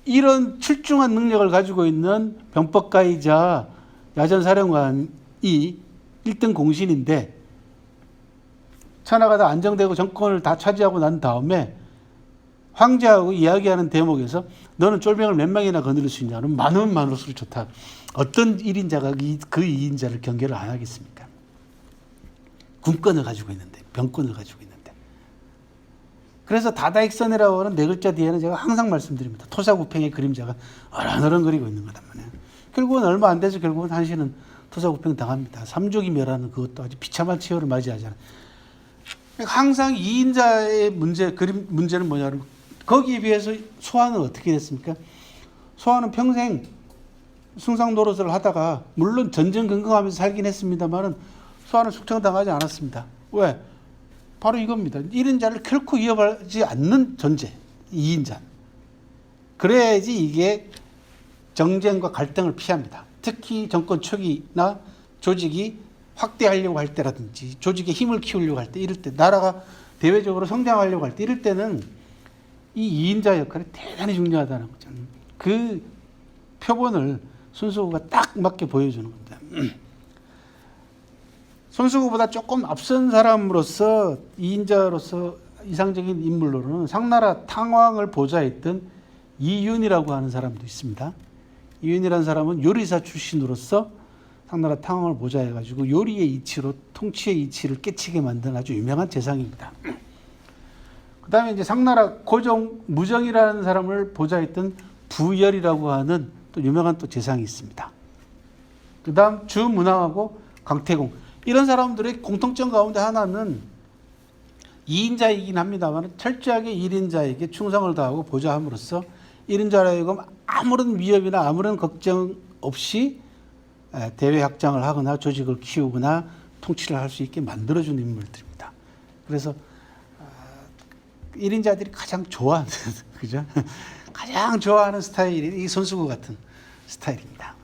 이런 출중한 능력을 가지고 있는 병법가이자 야전사령관이 1등 공신인데 천하가 다 안정되고 정권을 다 차지하고 난 다음에 황제하고 이야기하는 대목에서 너는 쫄병을 몇 명이나 거느릴 수 있냐? 그럼 많으면 많을수록 좋다. 어떤 1인자가 그 2인자를 경계를 안 하겠습니까? 군권을 가지고 있는데, 병권을 가지고 있는데. 그래서 다다익선이라고 하는 네 글자 뒤에는 제가 항상 말씀드립니다. 토사구팽의 그림자가 어른어른거리고 있는 거단 말이에요. 결국은 얼마 안 돼서 결국은 한신은 토사구팽 당합니다. 삼족이 멸하는 그것도 아주 비참한 치열을 맞이하잖아요. 항상 2인자의 문제는 뭐냐면 거기에 비해서 소환은 어떻게 됐습니까? 소환은 평생 승상 노릇을 하다가 물론 전전긍긍하면서 살긴 했습니다만은 소환은 숙청당하지 않았습니다. 왜? 바로 이겁니다. 1인자를 결코 이어가지 않는 존재, 2인자. 그래야지 이게 정쟁과 갈등을 피합니다. 특히 정권 초기나 조직이 확대하려고 할 때라든지 조직의 힘을 키우려고 할 때, 이럴 때 나라가 대외적으로 성장하려고 할 때 이럴 때는 이 2인자 역할이 대단히 중요하다는 거죠. 그 표본을 손수구가 딱 맞게 보여주는 겁니다. 손수구보다 조금 앞선 사람으로서 2인자로서 이상적인 인물로는 상나라 탕왕을 보좌했던 이윤이라고 하는 사람도 있습니다. 이윤이라는 사람은 요리사 출신으로서 상나라 탕왕을 보좌해가지고 요리의 이치로 통치의 이치를 깨치게 만든 아주 유명한 재상입니다. 그 다음에 이제 상나라 고종 무정이라는 사람을 보좌했던 부열이라고 하는 또 유명한 또 재상이 있습니다. 그 다음 주문왕하고 강태공. 이런 사람들의 공통점 가운데 하나는 2인자이긴 합니다만 철저하게 1인자에게 충성을 다하고 보좌함으로써 1인자로 하여금 아무런 위협이나 아무런 걱정 없이 대외 확장을 하거나 조직을 키우거나 통치를 할 수 있게 만들어주는 인물들입니다. 그래서 1인자들이 가장 좋아하는 그죠? 가장 좋아하는 스타일이 이 손수구 같은 스타일입니다.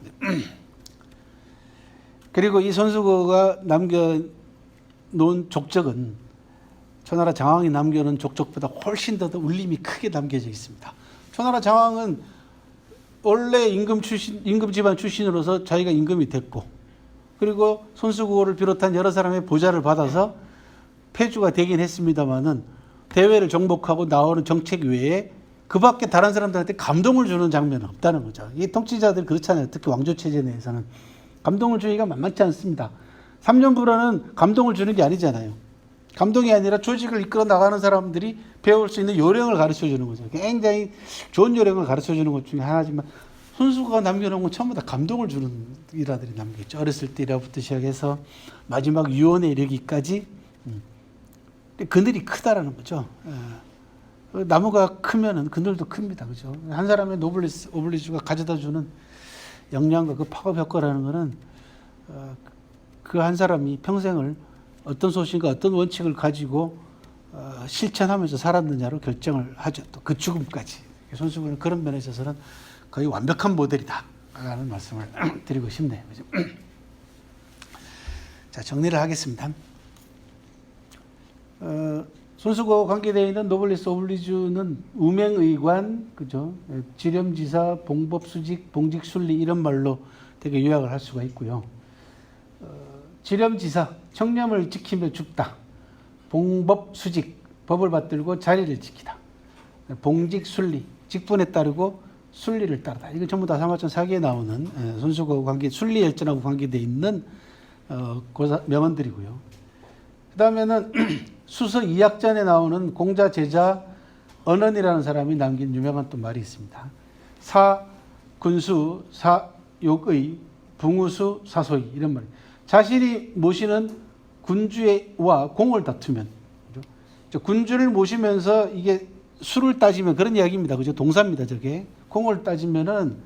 그리고 이 손수구가 남겨놓은 족적은 초나라 장왕이 남겨놓은 족적보다 훨씬 더 울림이 크게 남겨져 있습니다. 초나라 장왕은 원래 임금 집안 출신으로서 자기가 임금이 됐고, 그리고 손수구를 비롯한 여러 사람의 보좌를 받아서 폐주가 되긴 했습니다만은 대외를 정복하고 나오는 정책 외에 그 밖에 다른 사람들한테 감동을 주는 장면은 없다는 거죠. 이 통치자들 그렇잖아요. 특히 왕조체제 내에서는 감동을 주기가 만만치 않습니다. 3년부라는 감동을 주는 게 아니잖아요. 감동이 아니라 조직을 이끌어 나가는 사람들이 배울 수 있는 요령을 가르쳐 주는 거죠. 굉장히 좋은 요령을 가르쳐 주는 것 중에 하나지만 손수구가 남겨놓은 건 전부 다 감동을 주는 일화들이 남겨있죠. 어렸을 때 일화부터 시작해서 마지막 유언에 이르기까지 그늘이 크다라는 거죠. 나무가 크면은 그늘도 큽니다. 그죠? 한 사람의 오블리주가 가져다 주는 역량과 그 파급 효과라는 거는 그 한 사람이 평생을 어떤 소신과 어떤 원칙을 가지고 실천하면서 살았느냐로 결정을 하죠. 또 그 죽음까지. 손수구는 그런 면에 있어서는 거의 완벽한 모델이다 라는 말씀을 드리고 싶네요. 그죠? 자, 정리를 하겠습니다. 손수구와 관계되어 있는 노블리스 오블리주는 우맹의관, 그죠? 지렴지사, 봉법수직, 봉직순리 이런 말로 되게 요약을 할 수가 있고요. 지렴지사, 청렴을 지키며 죽다. 봉법수직, 법을 받들고 자리를 지키다. 봉직순리, 직분에 따르고 순리를 따르다. 이거 전부 다 사마천 사기에 나오는 손수구와 관계, 순리열전하고 관계되어 있는 명언들이고요. 그 다음에는 수서 2학전에 나오는 공자 제자 언언이라는 사람이 남긴 유명한 또 말이 있습니다. 사군수, 사욕의, 붕우수, 사소이 이런 말이. 자신이 모시는 군주와 공을 다투면, 그죠? 군주를 모시면서 이게 수를 따지면 그런 이야기입니다. 그죠? 동사입니다. 저게 공을 따지면은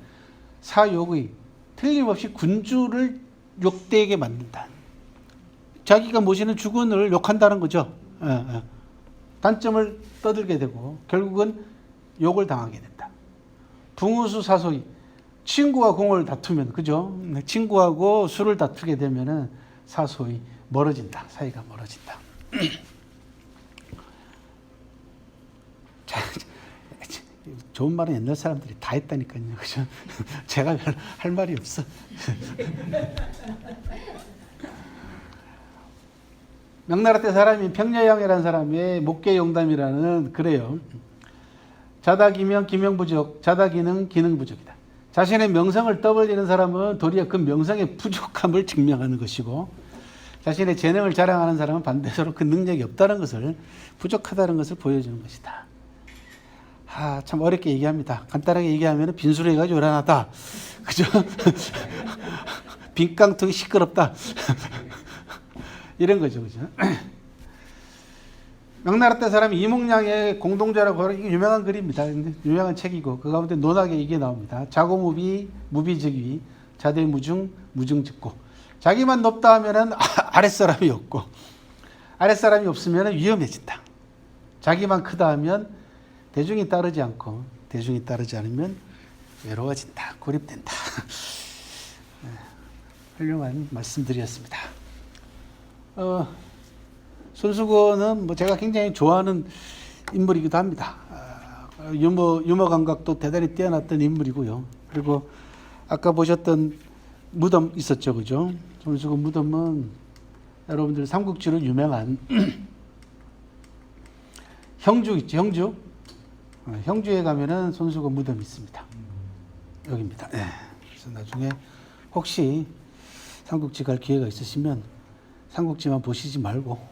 사욕의, 틀림없이 군주를 욕되게 만든다. 자기가 모시는 주군을 욕한다는 거죠. 단점을 떠들게 되고 결국은 욕을 당하게 된다. 붕우수 사소이, 친구와 공을 다투면, 그죠? 친구하고 술을 다투게 되면은 사소히 멀어진다. 사이가 멀어진다. 좋은 말은 옛날 사람들이 다 했다니까요. 그죠? 제가 별 할 말이 없어. 명나라 때 사람이 평려양이라는 사람의 목계용담이라는 그래요. 자다기명 기명부족, 자다기능 기능부족이다. 자신의 명성을 떠벌리는 사람은 도리어 그 명성의 부족함을 증명하는 것이고, 자신의 재능을 자랑하는 사람은 반대로 그 능력이 없다는 것을, 부족하다는 것을 보여주는 것이다. 참 어렵게 얘기합니다. 간단하게 얘기하면 빈수레가 요란하다. 그죠? 빈깡통이 시끄럽다. 이런 거죠. 그죠? 명나라 때 사람이 이몽량의 공동자라고 하는 유명한 글입니다. 유명한 책이고 그 가운데 논학에 이게 나옵니다. 자고무비, 무비즉위, 자대무중, 무중즉고. 자기만 높다 하면은 아랫사람이 없고, 아랫사람이 없으면 위험해진다. 자기만 크다 하면 대중이 따르지 않고, 대중이 따르지 않으면 외로워진다. 고립된다. 훌륭한 말씀드렸습니다. 손수건은 뭐 제가 굉장히 좋아하는 인물이기도 합니다. 유머 감각도 대단히 뛰어났던 인물이고요. 그리고 아까 보셨던 무덤 있었죠, 그죠? 손수건 무덤은 여러분들 삼국지로 유명한 형주 있죠, 형주. 형주에 가면은 손수건 무덤이 있습니다. 여기입니다. 네. 그래서 나중에 혹시 삼국지 갈 기회가 있으시면 삼국지만 보시지 말고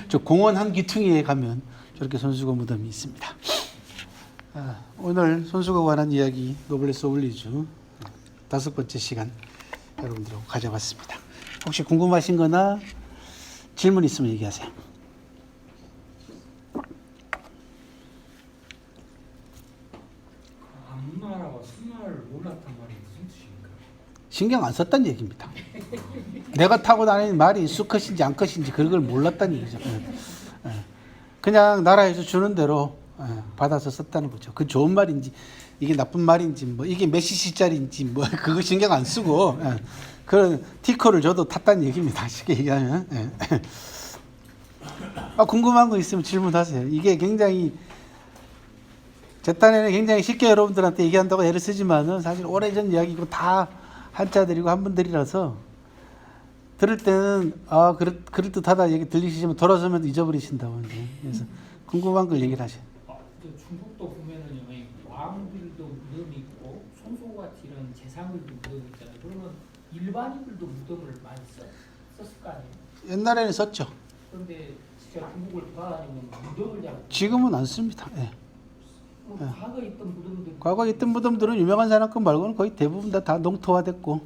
저 공원 한 귀퉁이에 가면 저렇게 손수건 무덤이 있습니다. 오늘 손수건에 관한 이야기 노블레스 오블리주 5번째 시간 여러분들하고 가져봤습니다. 혹시 궁금하신 거나 질문 있으면 얘기하세요. 안마라고 승마를 몰랐단 말이 무슨 뜻입니까? 신경 안 썼다는 얘기입니다. 내가 타고 다니는 말이 수컷인지 암컷인지 그걸 몰랐다는 얘기죠. 그냥 나라에서 주는 대로 받아서 썼다는 거죠. 그 좋은 말인지 이게 나쁜 말인지 뭐 이게 몇 cc짜리인지 뭐 그거 신경 안 쓰고 그런 티커를 줘도 탔다는 얘기입니다. 쉽게 얘기하면. 궁금한 거 있으면 질문하세요. 이게 굉장히 제 딴에는 굉장히 쉽게 여러분들한테 얘기한다고 애를 쓰지만은 사실 오래전 이야기고 다 한자들이고 한분들이라서 들을 때는 그럴듯하다 얘기 들리시지만 돌아서면 잊어버리신다고. 그래서 궁금한 걸 얘기를 하셔요. 중국도 보면은 왕들도 무덤이 있고 손소같이 이런 재상들도 무덤이 있잖아요. 그러면 일반인들도 무덤을 많이 썼을 거 아니에요? 옛날에는 썼죠. 그런데 진짜 중국을 돌아다니면 무덤을 그냥 지금은 안 씁니다. 예. 과거에 있던 무덤들, 과거에 있던 무덤들은 유명한 사람 것 말고는 거의 대부분 다 농토화됐고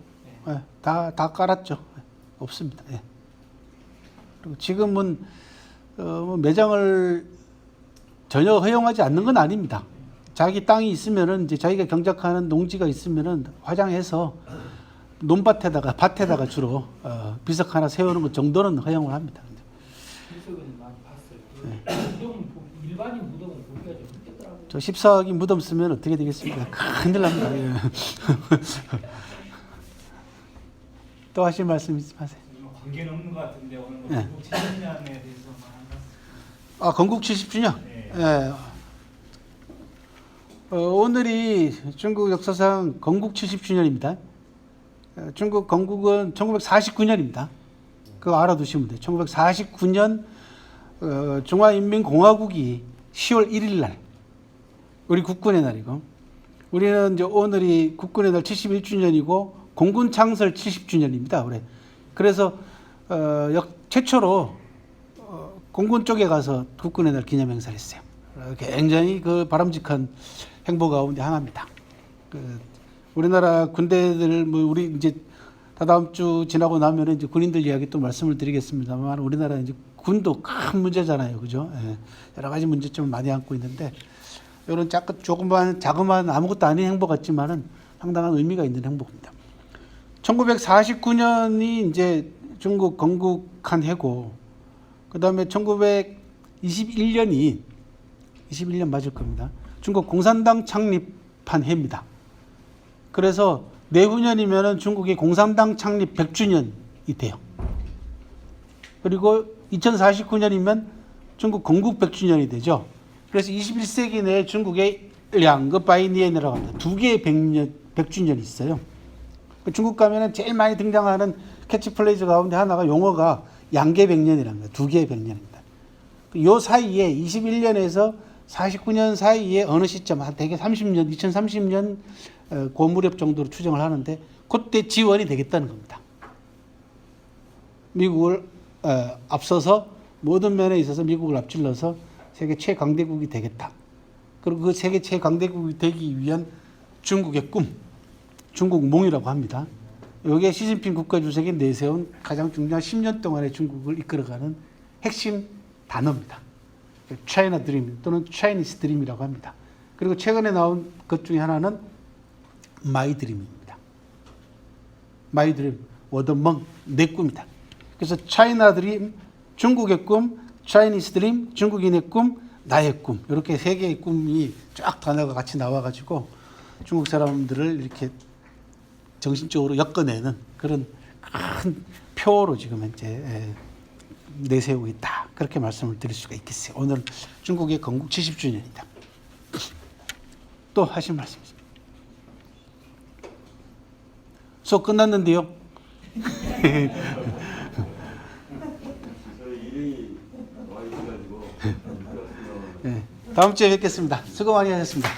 다 깔았죠. 없습니다. 예. 그리고 지금은 매장을 전혀 허용하지 않는 건 아닙니다. 자기 땅이 있으면은 이제 자기가 경작하는 농지가 있으면은 화장해서 논밭에다가 밭에다가 주로 비석 하나 세우는 것 정도는 허용을 합니다. 비석은 많이 봤어요. 무덤 일반인 무덤은 보기가 좀 힘들더라고요. 저 14억이 무덤 쓰면 어떻게 되겠습니까? 큰일 납니다. 예. 또 하실 말씀 있으세요? 관계는 없는 것 같은데 오늘 네. 건국 70년에 대해서만 한번. 건국 70주년? 네. 예. 오늘이 중국 역사상 건국 70주년입니다. 중국 건국은 1949년입니다. 그거 알아두시면 돼요. 1949년 중화인민공화국이 10월 1일 날 우리 국군의 날이고, 우리는 이제 오늘이 국군의 날 71주년이고 공군 창설 70주년입니다. 올해. 그래서 최초로 공군 쪽에 가서 국군의 날 기념 행사를 했어요. 굉장히 그 바람직한 행보 가운데 하나입니다. 우리나라 군대들 우리 이제 다다음 주 지나고 나면은 이제 군인들 이야기 또 말씀을 드리겠습니다만, 우리나라 이제 군도 큰 문제잖아요, 그죠? 여러 가지 문제점을 많이 안고 있는데 이런 자그마한 아무것도 아닌 행보 같지만은 상당한 의미가 있는 행보입니다. 1949년이 이제 중국 건국한 해고, 그 다음에 1921년 맞을 겁니다. 중국 공산당 창립한 해입니다. 그래서 내후년이면은 중국의 공산당 창립 100주년이 돼요. 그리고 2049년이면 중국 건국 100주년이 되죠. 그래서 21세기 내에 중국에 량거 바이니엔이라고 합니다. 두 개의 100주년이 있어요. 중국 가면은 제일 많이 등장하는 캐치플레이즈 가운데 하나가 용어가 양계 100년이라는 거예요. 두 개의 100년입니다. 요 사이에 21년에서 49년 사이에 어느 시점, 한 대개 30년, 2030년 고무렵 정도로 추정을 하는데 그때 지원이 되겠다는 겁니다. 미국을 앞서서 모든 면에 있어서 미국을 앞질러서 세계 최강대국이 되겠다. 그리고 그 세계 최강대국이 되기 위한 중국의 꿈, 중국몽이라고 합니다. 이게 시진핑 국가주석이 내세운 가장 중요한 10년 동안의 중국을 이끌어가는 핵심 단어입니다. 차이나 드림 또는 차이니스 드림이라고 합니다. 그리고 최근에 나온 것 중에 하나는 마이 드림입니다. 마이 드림, 워더멍, 내 꿈이다. 그래서 차이나 드림, 중국의 꿈, 차이니스 드림, 중국인의 꿈, 나의 꿈, 이렇게 세 개의 꿈이 쫙 단어가 같이 나와가지고 중국 사람들을 이렇게 정신적으로 엮어내는 그런 큰 표로 지금 현재 내세우고 있다. 그렇게 말씀을 드릴 수가 있겠어요. 오늘 중국의 건국 70주년이다. 또 하신 말씀 있습니다. 수업 끝났는데요. 저희 일이 와 있어가지고 네, 다음 주에 뵙겠습니다. 수고 많이 하셨습니다.